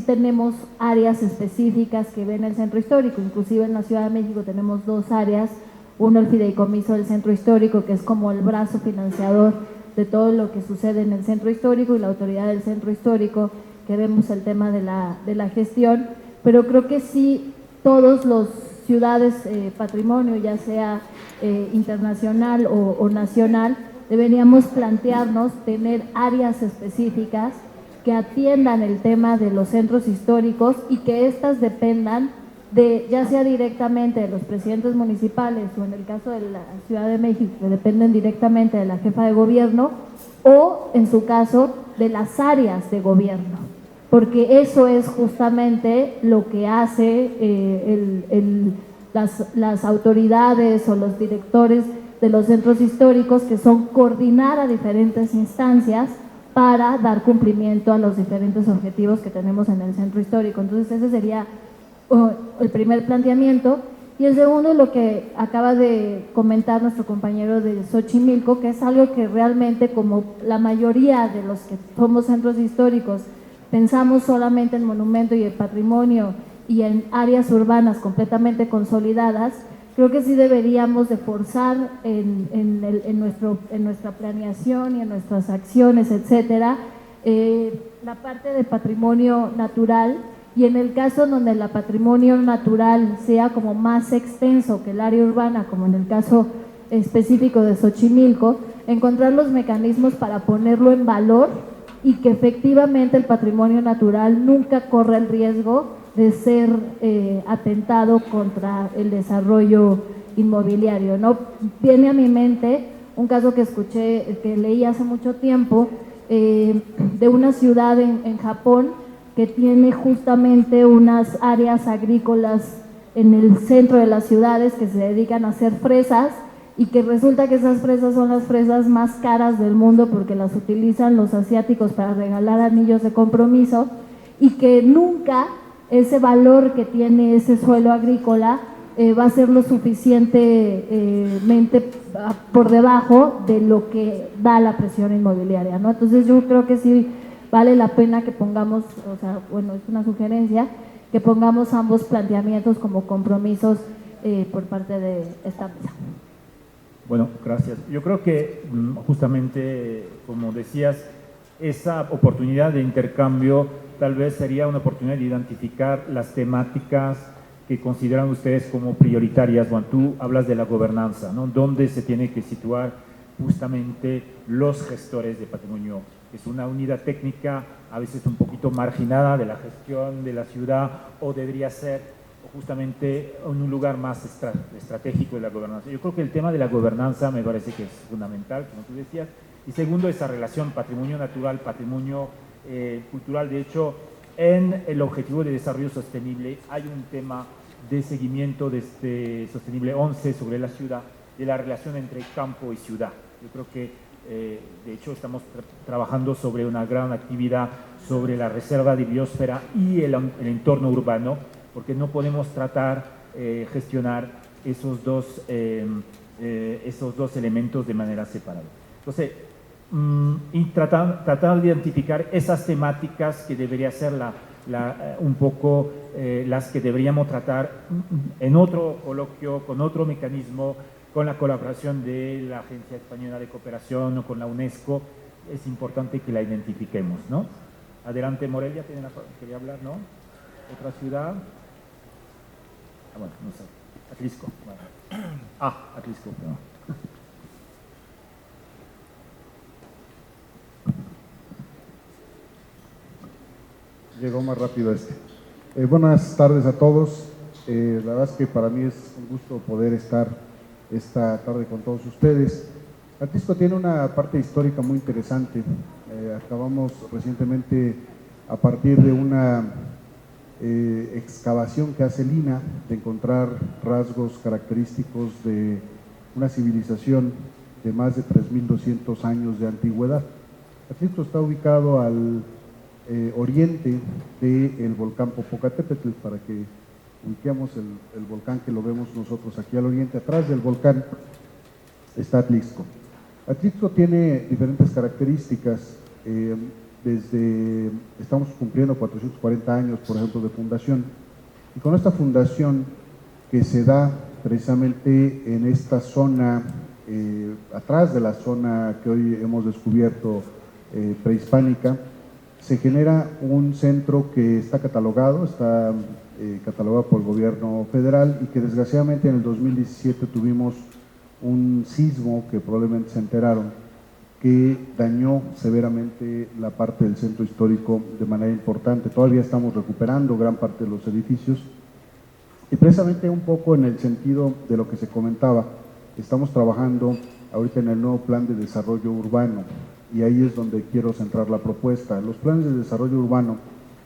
Speaker 6: tenemos áreas específicas que ven el centro histórico, inclusive en la Ciudad de México tenemos dos áreas, uno el fideicomiso del centro histórico, que es como el brazo financiador de todo lo que sucede en el centro histórico, y la autoridad del centro histórico, que vemos el tema de la gestión, pero creo que sí todos los ciudades patrimonio, ya sea internacional o nacional, deberíamos plantearnos tener áreas específicas que atiendan el tema de los centros históricos y que éstas dependan de, ya sea directamente de los presidentes municipales o en el caso de la Ciudad de México, que dependen directamente de la jefa de gobierno, o en su caso de las áreas de gobierno, porque eso es justamente lo que hace las autoridades o los directores de los centros históricos, que son coordinar a diferentes instancias para dar cumplimiento a los diferentes objetivos que tenemos en el centro histórico. Entonces ese sería el primer planteamiento. Y el segundo, lo que acaba de comentar nuestro compañero de Xochimilco, que es algo que realmente, como la mayoría de los que somos centros históricos, pensamos solamente en monumento y el patrimonio y en áreas urbanas completamente consolidadas, creo que sí deberíamos de forzar en nuestra planeación y en nuestras acciones, etcétera, la parte de patrimonio natural, y en el caso donde el patrimonio natural sea como más extenso que el área urbana, como en el caso específico de Xochimilco, encontrar los mecanismos para ponerlo en valor y que efectivamente el patrimonio natural nunca corra el riesgo de ser atentado contra el desarrollo inmobiliario, ¿no? Viene a mi mente un caso que escuché, que leí hace mucho tiempo, de una ciudad en Japón que tiene justamente unas áreas agrícolas en el centro de las ciudades que se dedican a hacer fresas, y que resulta que esas fresas son las fresas más caras del mundo porque las utilizan los asiáticos para regalar anillos de compromiso, y que nunca ese valor que tiene ese suelo agrícola va a ser lo suficientemente por debajo de lo que da la presión inmobiliaria, ¿no? Entonces yo creo que sí vale la pena que pongamos, o sea, bueno, es una sugerencia, que pongamos ambos planteamientos como compromisos por parte de esta mesa.
Speaker 2: Bueno, gracias. Yo creo que justamente, como decías, esa oportunidad de intercambio tal vez sería una oportunidad de identificar las temáticas que consideran ustedes como prioritarias. Cuando tú hablas de la gobernanza, ¿no? ¿Dónde se tiene que situar justamente los gestores de patrimonio que es una unidad técnica a veces un poquito marginada de la gestión de la ciudad, o debería ser justamente en un lugar más estratégico de la gobernanza. Yo creo que el tema de la gobernanza me parece que es fundamental, como tú decías, y segundo, esa relación patrimonio natural, patrimonio cultural. De hecho, en el Objetivo de Desarrollo Sostenible hay un tema de seguimiento de este Sostenible 11 sobre la ciudad, de la relación entre campo y ciudad. Yo creo que de hecho estamos trabajando sobre una gran actividad sobre la reserva de biosfera y el entorno urbano, porque no podemos gestionar esos dos elementos de manera separada. Entonces, y tratar de identificar esas temáticas que debería ser un poco las que deberíamos tratar en otro coloquio, con otro mecanismo, con la colaboración de la Agencia Española de Cooperación o con la UNESCO. Es importante que la identifiquemos, ¿no? Adelante, Morelia, quería hablar, ¿no? Otra ciudad. Bueno, no sé. Atlisco. Bueno. Atlisco, perdón.
Speaker 7: Llegó más rápido este. Buenas tardes a todos. La verdad es que para mí es un gusto poder estar esta tarde con todos ustedes. Atlisco tiene una parte histórica muy interesante. Acabamos recientemente, a partir de una excavación que hace el INAH, de encontrar rasgos característicos de una civilización de más de 3.200 años de antigüedad. Atlisco está ubicado al oriente del volcán Popocatépetl, para que ubiquemos el volcán que lo vemos nosotros aquí al oriente. Atrás del volcán está Atlisco. Atlisco tiene diferentes características. Estamos cumpliendo 440 años, por ejemplo, de fundación, y con esta fundación que se da precisamente en esta zona, atrás de la zona que hoy hemos descubierto prehispánica, se genera un centro que está catalogado por el gobierno federal, y que desgraciadamente en el 2017 tuvimos un sismo que probablemente se enteraron, que dañó severamente la parte del centro histórico de manera importante. Todavía estamos recuperando gran parte de los edificios, y precisamente un poco en el sentido de lo que se comentaba, estamos trabajando ahorita en el nuevo plan de desarrollo urbano, y ahí es donde quiero centrar la propuesta. Los planes de desarrollo urbano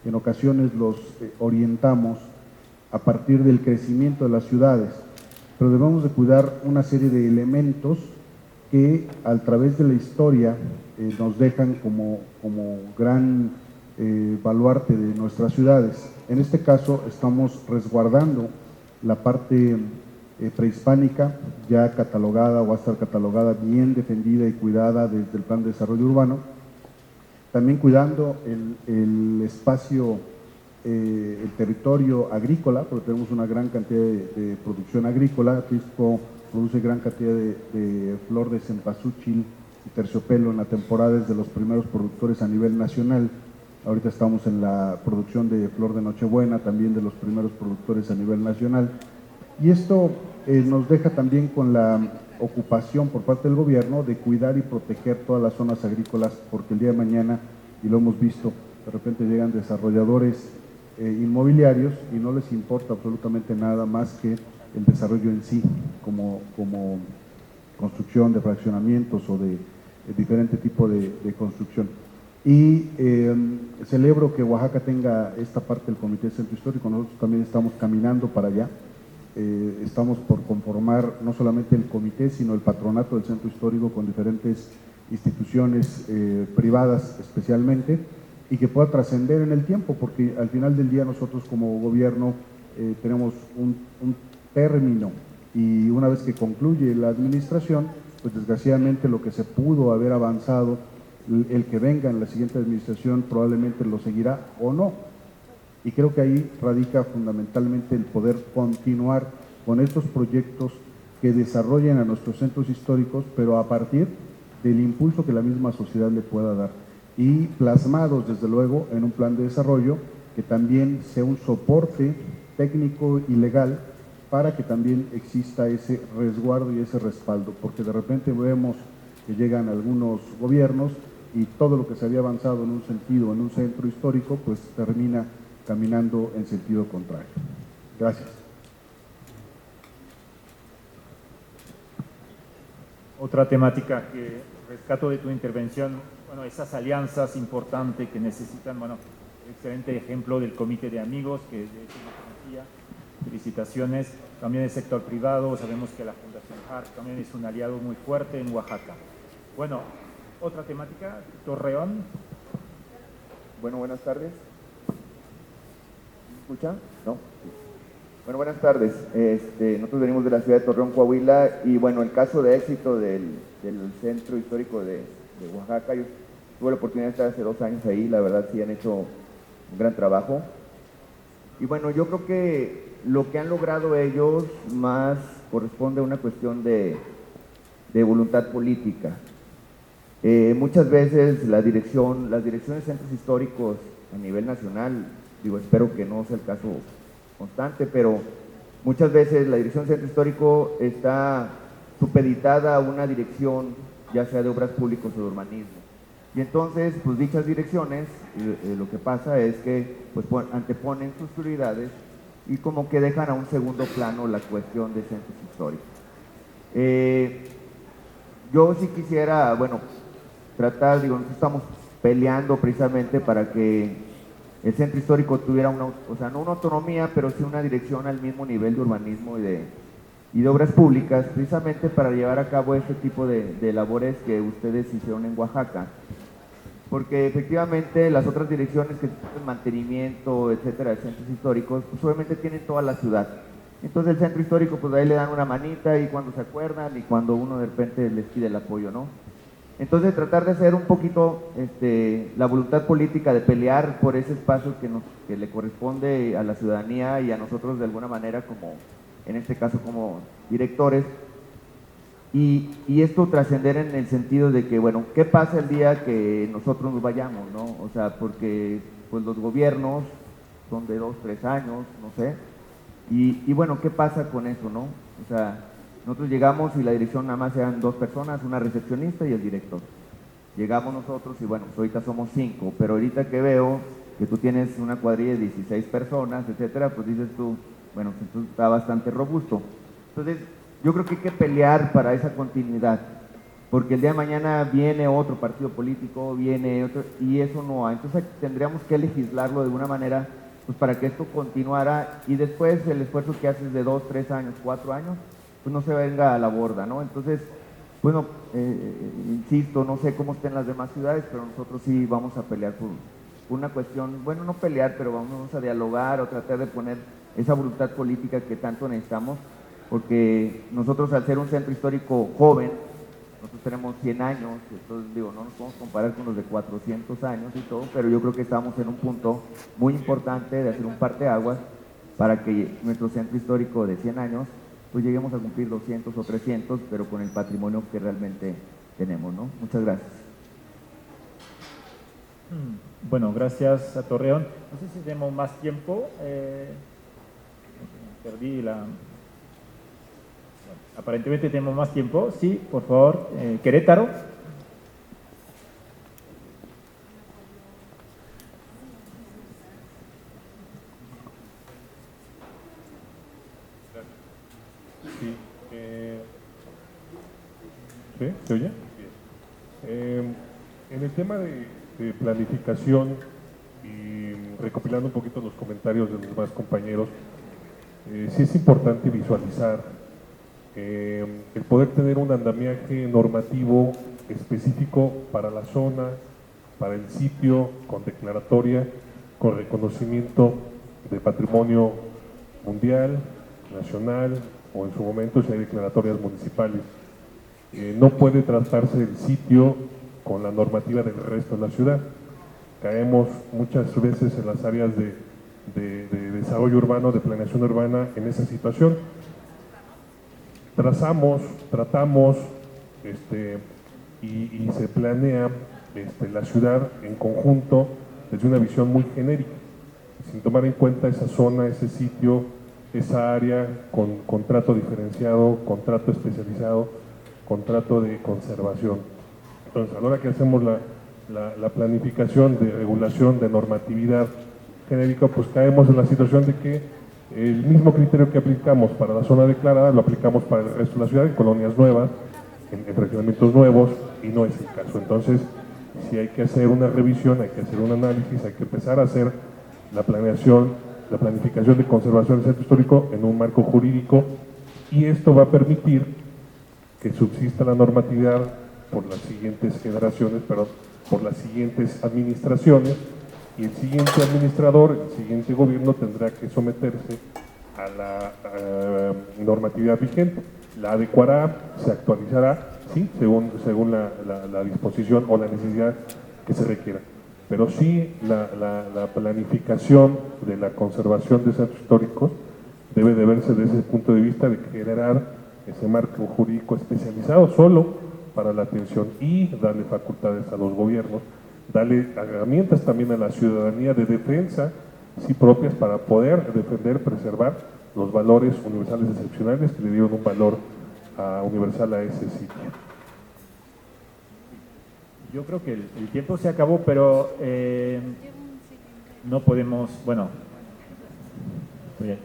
Speaker 7: en ocasiones los orientamos a partir del crecimiento de las ciudades, pero debemos de cuidar una serie de elementos que a través de la historia nos dejan como gran baluarte de nuestras ciudades. En este caso estamos resguardando la parte prehispánica, ya catalogada, o va a estar catalogada, bien defendida y cuidada desde el Plan de Desarrollo Urbano. También cuidando el espacio, el territorio agrícola, porque tenemos una gran cantidad de producción agrícola. Atlisco produce gran cantidad de flor de cempasúchil y terciopelo en la temporada, es de los primeros productores a nivel nacional. Ahorita estamos en la producción de flor de Nochebuena, también de los primeros productores a nivel nacional. Y esto nos deja también con la ocupación por parte del gobierno de cuidar y proteger todas las zonas agrícolas, porque el día de mañana, y lo hemos visto, de repente llegan desarrolladores inmobiliarios y no les importa absolutamente nada más que el desarrollo en sí, como construcción de fraccionamientos o de diferente tipo de construcción. Y celebro que Oaxaca tenga esta parte del Comité de Centro Histórico. Nosotros también estamos caminando para allá. Estamos por conformar no solamente el comité, sino el patronato del Centro Histórico con diferentes instituciones privadas especialmente, y que pueda trascender en el tiempo, porque al final del día nosotros como gobierno tenemos un término, y una vez que concluye la administración, pues desgraciadamente lo que se pudo haber avanzado, el que venga en la siguiente administración probablemente lo seguirá o no. Y creo que ahí radica fundamentalmente el poder continuar con estos proyectos que desarrollen a nuestros centros históricos, pero a partir del impulso que la misma sociedad le pueda dar, y plasmados desde luego en un plan de desarrollo que también sea un soporte técnico y legal para que también exista ese resguardo y ese respaldo, porque de repente vemos que llegan algunos gobiernos y todo lo que se había avanzado en un sentido, en un centro histórico, pues termina caminando en sentido contrario. Gracias.
Speaker 2: Otra temática que rescato de tu intervención, bueno, esas alianzas importantes que necesitan, bueno, excelente ejemplo del Comité de Amigos, que de hecho no conocía, felicitaciones, también el sector privado, sabemos que la Fundación HART también es un aliado muy fuerte en Oaxaca. Bueno, otra temática, Torreón.
Speaker 8: Bueno, buenas tardes. ¿Me escucha? ¿No? Sí. Bueno, buenas tardes. Nosotros venimos de la ciudad de Torreón, Coahuila, y bueno, el caso de éxito del centro histórico de Oaxaca, yo tuve la oportunidad de estar hace 2 años ahí, la verdad sí han hecho un gran trabajo. Y bueno, yo creo que lo que han logrado ellos más corresponde a una cuestión de voluntad política. Muchas veces las direcciones de centros históricos a nivel nacional, digo, espero que no sea el caso constante, pero muchas veces la dirección de centro histórico está supeditada a una dirección, ya sea de obras públicas o de urbanismo. Y entonces, pues dichas direcciones, lo que pasa es que pues anteponen sus prioridades y como que dejan a un segundo plano la cuestión de centros históricos. Yo sí quisiera, bueno, tratar, digo, nosotros estamos peleando precisamente para que el centro histórico tuviera no una autonomía, pero sí una dirección al mismo nivel de urbanismo y de obras públicas, precisamente para llevar a cabo este tipo de labores que ustedes hicieron en Oaxaca. Porque efectivamente las otras direcciones que tienen mantenimiento, etcétera, de centros históricos, pues obviamente tienen toda la ciudad. Entonces el centro histórico, pues ahí le dan una manita y cuando se acuerdan y cuando uno de repente les pide el apoyo, ¿no? Entonces tratar de hacer un poquito la voluntad política de pelear por ese espacio que le corresponde a la ciudadanía y a nosotros de alguna manera como, en este caso como directores, y esto trascender en el sentido de que, bueno, ¿qué pasa el día que nosotros nos vayamos, no? O sea, porque pues los gobiernos son de 2, 3 años, no sé, y bueno, ¿qué pasa con eso, no? O sea, nosotros llegamos y la dirección nada más eran 2 personas, una recepcionista y el director. Llegamos nosotros y bueno, pues ahorita somos 5, pero ahorita que veo que tú tienes una cuadrilla de 16 personas, etcétera, pues dices tú, bueno, pues entonces está bastante robusto. Entonces, yo creo que hay que pelear para esa continuidad, porque el día de mañana viene otro partido político, viene otro, y eso no hay. Entonces tendríamos que legislarlo de una manera, pues para que esto continuara y después el esfuerzo que haces de 2, 3 años, 4 años, pues no se venga a la borda, ¿no? Entonces, bueno, insisto, no sé cómo estén las demás ciudades, pero nosotros sí vamos a pelear por una cuestión, bueno, no pelear, pero vamos a dialogar o tratar de poner esa voluntad política que tanto necesitamos, porque nosotros al ser un centro histórico joven, nosotros tenemos 100 años, entonces digo, no nos podemos comparar con los de 400 años y todo, pero yo creo que estamos en un punto muy importante de hacer un parteaguas para que nuestro centro histórico de 100 años pues lleguemos a cumplir 200 o 300, pero con el patrimonio que realmente tenemos, ¿no? Muchas gracias.
Speaker 2: Bueno, gracias a Torreón. No sé si tenemos más tiempo. Perdí la... Bueno, aparentemente tenemos más tiempo. Sí, por favor. Querétaro.
Speaker 9: Sí, ¿sí? ¿Se oye? En el tema de planificación y recopilando un poquito los comentarios de los demás compañeros, sí es importante visualizar el poder tener un andamiaje normativo específico para la zona, para el sitio, con declaratoria, con reconocimiento de patrimonio mundial, nacional, o en su momento si hay declaratorias municipales. No puede tratarse del sitio con la normativa del resto de la ciudad. Caemos muchas veces en las áreas de desarrollo urbano, de planeación urbana, en esa situación. Tratamos, y se planea la ciudad en conjunto desde una visión muy genérica, sin tomar en cuenta esa zona, ese sitio, esa área con contrato diferenciado, contrato especializado, contrato de conservación. Entonces, a la hora que hacemos la planificación de regulación de normatividad genérica, pues caemos en la situación de que el mismo criterio que aplicamos para la zona declarada lo aplicamos para el resto de la ciudad, en colonias nuevas, en fraccionamientos nuevos, y no es el caso. Entonces, si hay que hacer una revisión, hay que hacer un análisis, hay que empezar a hacer la planeación, la planificación de conservación del centro histórico en un marco jurídico, y esto va a permitir que subsista la normatividad por las siguientes generaciones, por las siguientes administraciones, y el siguiente administrador, el siguiente gobierno tendrá que someterse a la normatividad vigente, la adecuará, se actualizará, sí, según la disposición o la necesidad que se requiera. Pero sí, la planificación de la conservación de centros históricos debe de verse desde ese punto de vista de generar ese marco jurídico especializado solo para la atención y darle facultades a los gobiernos, darle herramientas también a la ciudadanía de defensa, sí, propias para poder defender, preservar los valores universales excepcionales que le dieron un valor universal a ese sitio.
Speaker 2: Yo creo que el tiempo se acabó, pero no podemos, bueno, bien.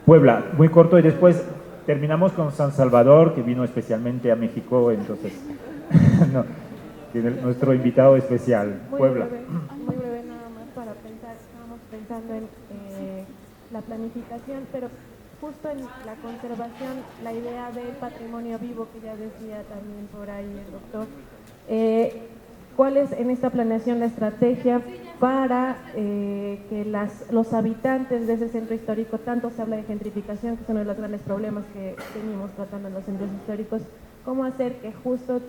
Speaker 2: Puebla, muy corto, y después terminamos con San Salvador, que vino especialmente a México, entonces, no, tiene nuestro invitado especial, Puebla.
Speaker 10: Muy breve nada más para pensar, estábamos pensando en la planificación, pero justo en la conservación, la idea del patrimonio vivo que ya decía también por ahí el doctor. ¿Cuál es en esta planeación la estrategia para que los habitantes de ese centro histórico, tanto se habla de gentrificación, que es uno de los grandes problemas que venimos tratando en los centros históricos, cómo hacer que justo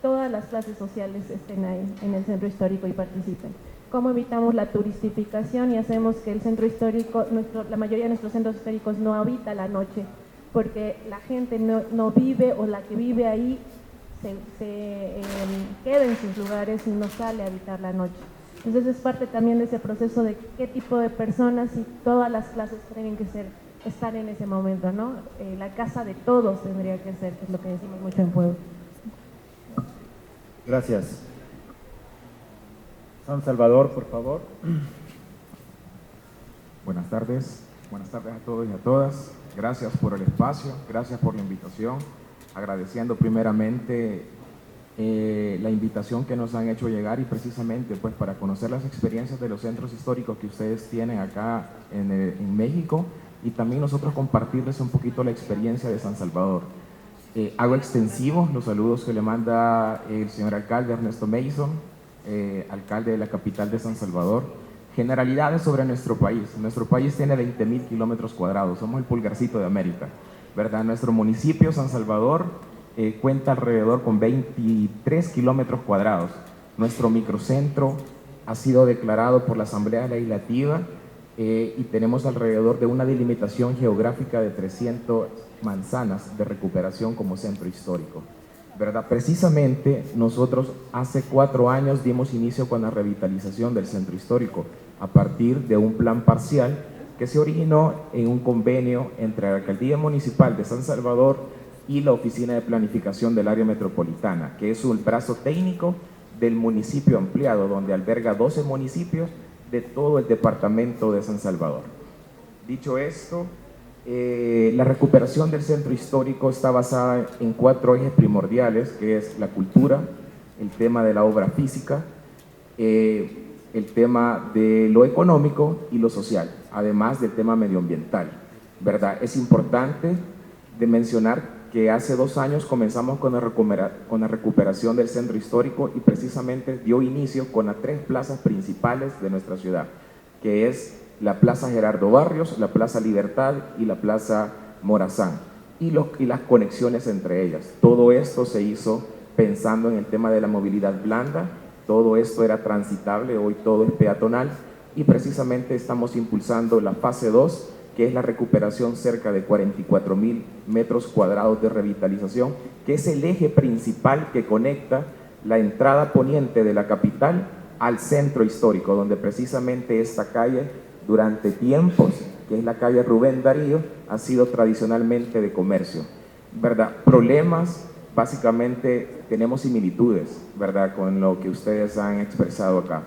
Speaker 10: todas las clases sociales estén ahí en el centro histórico y participen? ¿Cómo evitamos la turistificación y hacemos que el centro histórico, la mayoría de nuestros centros históricos no habita la noche? Porque la gente no vive, o la que vive ahí se queda en sus lugares y no sale a habitar la noche. Entonces es parte también de ese proceso de qué tipo de personas y todas las clases tienen que estar en ese momento, ¿no? La casa de todos tendría que ser, que es lo que decimos mucho en Puebla.
Speaker 2: Gracias. San Salvador, por favor.
Speaker 11: Buenas tardes a todos y a todas. Gracias por el espacio, gracias por la invitación. Agradeciendo primeramente la invitación que nos han hecho llegar, y precisamente pues para conocer las experiencias de los centros históricos que ustedes tienen acá en México, y también nosotros compartirles un poquito la experiencia de San Salvador. Hago extensivos los saludos que le manda el señor alcalde Ernesto Mason, alcalde de la capital de San Salvador. Generalidades sobre nuestro país. Nuestro país tiene 20.000 kilómetros cuadrados, somos el pulgarcito de América, ¿verdad? Nuestro municipio, San Salvador, cuenta alrededor con 23 kilómetros cuadrados. Nuestro microcentro ha sido declarado por la Asamblea Legislativa y tenemos alrededor de una delimitación geográfica de 300 manzanas de recuperación como centro histórico, ¿verdad? Precisamente nosotros hace 4 años dimos inicio con la revitalización del centro histórico a partir de un plan parcial que se originó en un convenio entre la Alcaldía Municipal de San Salvador y la Oficina de Planificación del Área Metropolitana, que es un brazo técnico del municipio ampliado, donde alberga 12 municipios de todo el departamento de San Salvador. Dicho esto, la recuperación del centro histórico está basada en 4 ejes primordiales, que es la cultura, el tema de la obra física, el tema de lo económico y lo social, además del tema medioambiental, ¿verdad? Es importante de mencionar que hace 2 años comenzamos con la recuperación del centro histórico, y precisamente dio inicio con las 3 plazas principales de nuestra ciudad, que es la Plaza Gerardo Barrios, la Plaza Libertad y la Plaza Morazán, y las conexiones entre ellas. Todo esto se hizo pensando en el tema de la movilidad blanda. Todo esto era transitable, hoy todo es peatonal, y precisamente estamos impulsando la fase 2, que es la recuperación cerca de 44.000 metros cuadrados de revitalización, que es el eje principal que conecta la entrada poniente de la capital al centro histórico, donde precisamente esta calle durante tiempos, que es la calle Rubén Darío, ha sido tradicionalmente de comercio, ¿verdad? Problemas básicamente tenemos similitudes, ¿verdad?, con lo que ustedes han expresado acá.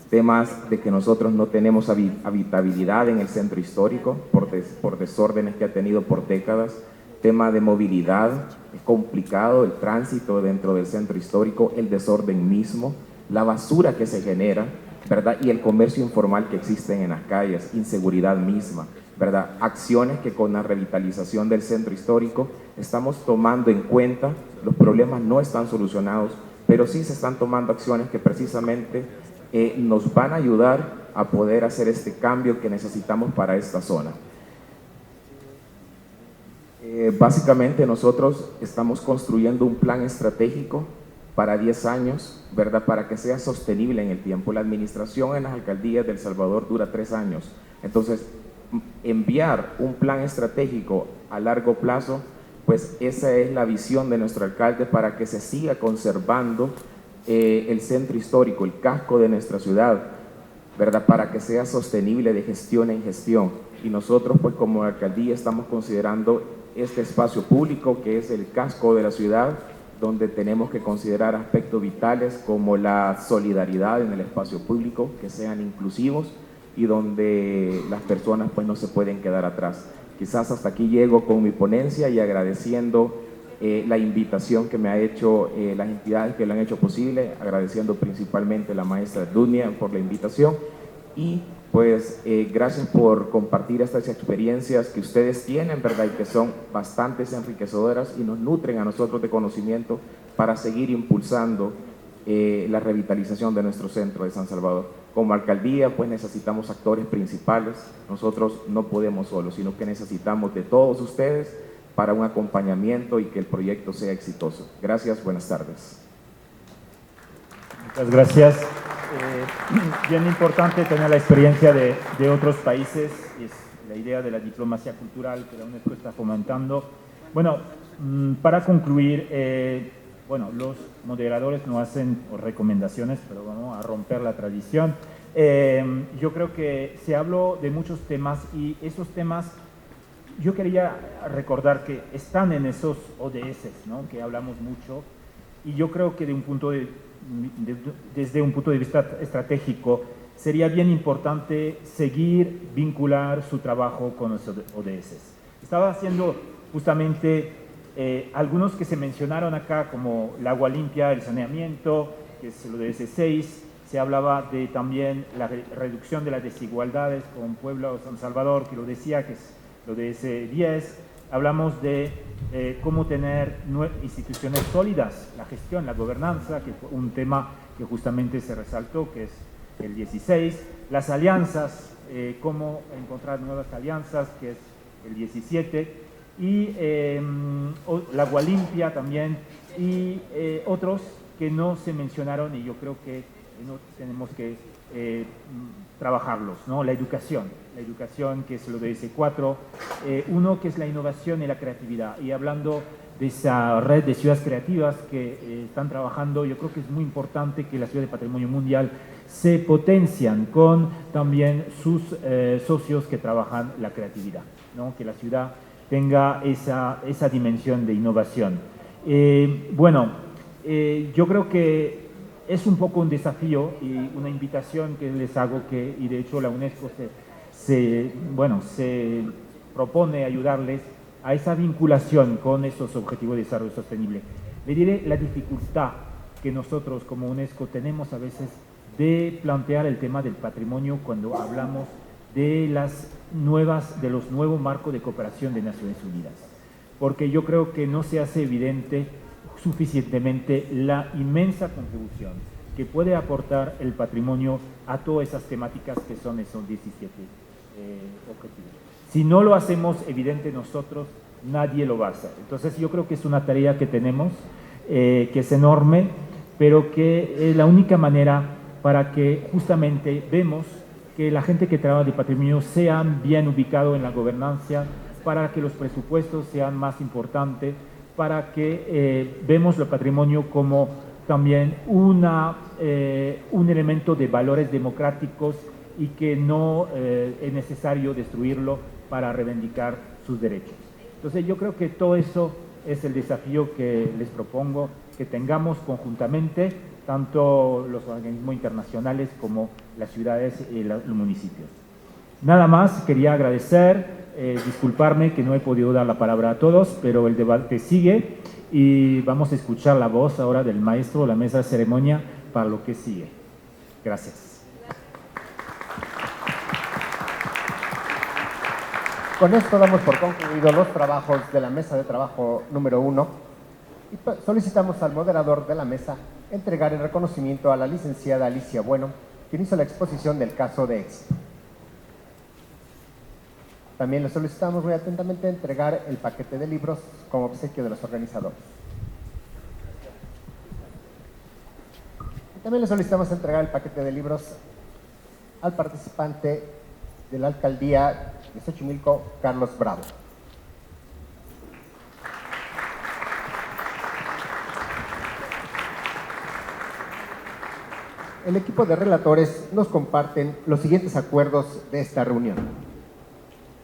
Speaker 11: Temas de que nosotros no tenemos habitabilidad en el centro histórico por desórdenes que ha tenido por décadas. Tema de movilidad, es complicado el tránsito dentro del centro histórico, el desorden mismo, la basura que se genera, ¿verdad?, y el comercio informal que existe en las calles, inseguridad misma, ¿verdad? Acciones que con la revitalización del centro histórico estamos tomando en cuenta. Los problemas no están solucionados, pero sí se están tomando acciones que precisamente nos van a ayudar a poder hacer este cambio que necesitamos para esta zona. Básicamente nosotros estamos construyendo un plan estratégico para 10 años, ¿verdad?, para que sea sostenible en el tiempo. La administración en las alcaldías de El Salvador dura 3 años. Entonces, enviar un plan estratégico a largo plazo, pues esa es la visión de nuestro alcalde para que se siga conservando el centro histórico, el casco de nuestra ciudad, ¿verdad?, para que sea sostenible de gestión en gestión. Y nosotros, pues como alcaldía, estamos considerando este espacio público que es el casco de la ciudad, donde tenemos que considerar aspectos vitales como la solidaridad en el espacio público, que sean inclusivos y donde las personas pues no se pueden quedar atrás. Quizás hasta aquí llego con mi ponencia y agradeciendo la invitación que me ha hecho las entidades que lo han hecho posible, agradeciendo principalmente a la maestra Dunia por la invitación y pues gracias por compartir estas experiencias que ustedes tienen, ¿verdad?, y que son bastante enriquecedoras y nos nutren a nosotros de conocimiento para seguir impulsando la revitalización de nuestro centro de San Salvador. Como alcaldía, pues necesitamos actores principales. Nosotros no podemos solos, sino que necesitamos de todos ustedes para un acompañamiento y que el proyecto sea exitoso. Gracias, buenas tardes.
Speaker 2: Muchas gracias. Bien importante tener la experiencia de otros países, y es la idea de la diplomacia cultural que la UNESCO está fomentando. Bueno, para concluir, bueno, los moderadores no hacen recomendaciones, pero vamos a romper la tradición. Yo creo que se habló de muchos temas y esos temas yo quería recordar que están en esos ODS, ¿no?, que hablamos mucho, y yo creo que desde un punto de vista estratégico sería bien importante seguir, vincular su trabajo con los ODS. Estaba haciendo justamente algunos que se mencionaron acá, como el agua limpia, el saneamiento, que es el ODS 6, se hablaba de también la reducción de las desigualdades con Puebla o San Salvador, que lo decía, que es lo ODS 10, hablamos de cómo tener instituciones sólidas, la gestión, la gobernanza, que fue un tema que justamente se resaltó, que es el 16, las alianzas, cómo encontrar nuevas alianzas, que es el 17, y la agua limpia también, y otros que no se mencionaron y yo creo que tenemos que trabajarlos, ¿no? La educación, que es lo de S4, uno que es la innovación y la creatividad, y hablando de esa red de ciudades creativas que están trabajando, yo creo que es muy importante que la ciudad de Patrimonio Mundial se potencian con también sus socios que trabajan la creatividad, ¿no? Que la ciudad tenga esa dimensión de innovación. Bueno, yo creo que es un poco un desafío y una invitación que les hago, y de hecho la UNESCO se propone ayudarles a esa vinculación con esos objetivos de desarrollo sostenible. Le diré la dificultad que nosotros como UNESCO tenemos a veces de plantear el tema del patrimonio cuando hablamos de los nuevos marcos de cooperación de Naciones Unidas, porque yo creo que no se hace evidente suficientemente la inmensa contribución que puede aportar el patrimonio a todas esas temáticas que son esos 17 objetivos. Si no lo hacemos evidente nosotros, nadie lo va a hacer. Entonces yo creo que es una tarea que tenemos, que es enorme, pero que es la única manera para que justamente vemos que la gente que trabaja de patrimonio sean bien ubicados en la gobernanza, para que los presupuestos sean más importantes, para que vemos el patrimonio como también un elemento de valores democráticos y que no es necesario destruirlo para reivindicar sus derechos. Entonces yo creo que todo eso es el desafío que les propongo que tengamos conjuntamente tanto los organismos internacionales como las ciudades y los municipios. Nada más, quería agradecer, disculparme que no he podido dar la palabra a todos, pero el debate sigue y vamos a escuchar la voz ahora del maestro de la mesa de ceremonia para lo que sigue. Gracias.
Speaker 1: Con esto damos por concluidos los trabajos de la mesa de trabajo número 1 y solicitamos al moderador de la mesa entregar el reconocimiento a la licenciada Alicia Bueno, quien hizo la exposición del caso de éxito. También le solicitamos muy atentamente entregar el paquete de libros como obsequio de los organizadores. Y también le solicitamos entregar el paquete de libros al participante de la alcaldía de Xochimilco, Carlos Bravo. El equipo de relatores nos comparten los siguientes acuerdos de esta reunión.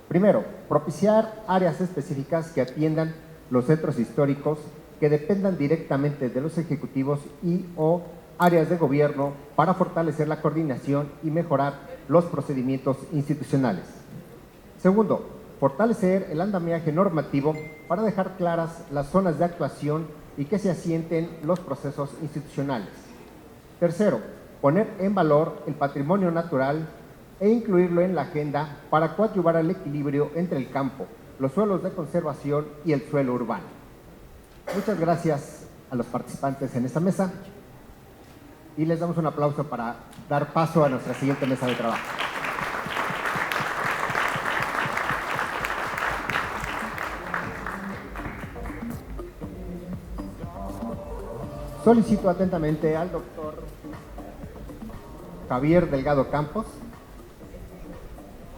Speaker 1: Primero, propiciar áreas específicas que atiendan los centros históricos que dependan directamente de los ejecutivos y o áreas de gobierno para fortalecer la coordinación y mejorar los procedimientos institucionales. Segundo, fortalecer el andamiaje normativo para dejar claras las zonas de actuación y que se asienten los procesos institucionales. Tercero, poner en valor el patrimonio natural e incluirlo en la agenda para coadyuvar al equilibrio entre el campo, los suelos de conservación y el suelo urbano. Muchas gracias a los participantes en esta mesa y les damos un aplauso para dar paso a nuestra siguiente mesa de trabajo. Solicito atentamente al doctor Javier Delgado Campos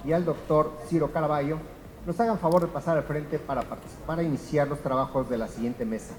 Speaker 1: y al doctor Ciro Caraballo nos hagan favor de pasar al frente para iniciar los trabajos de la siguiente mesa.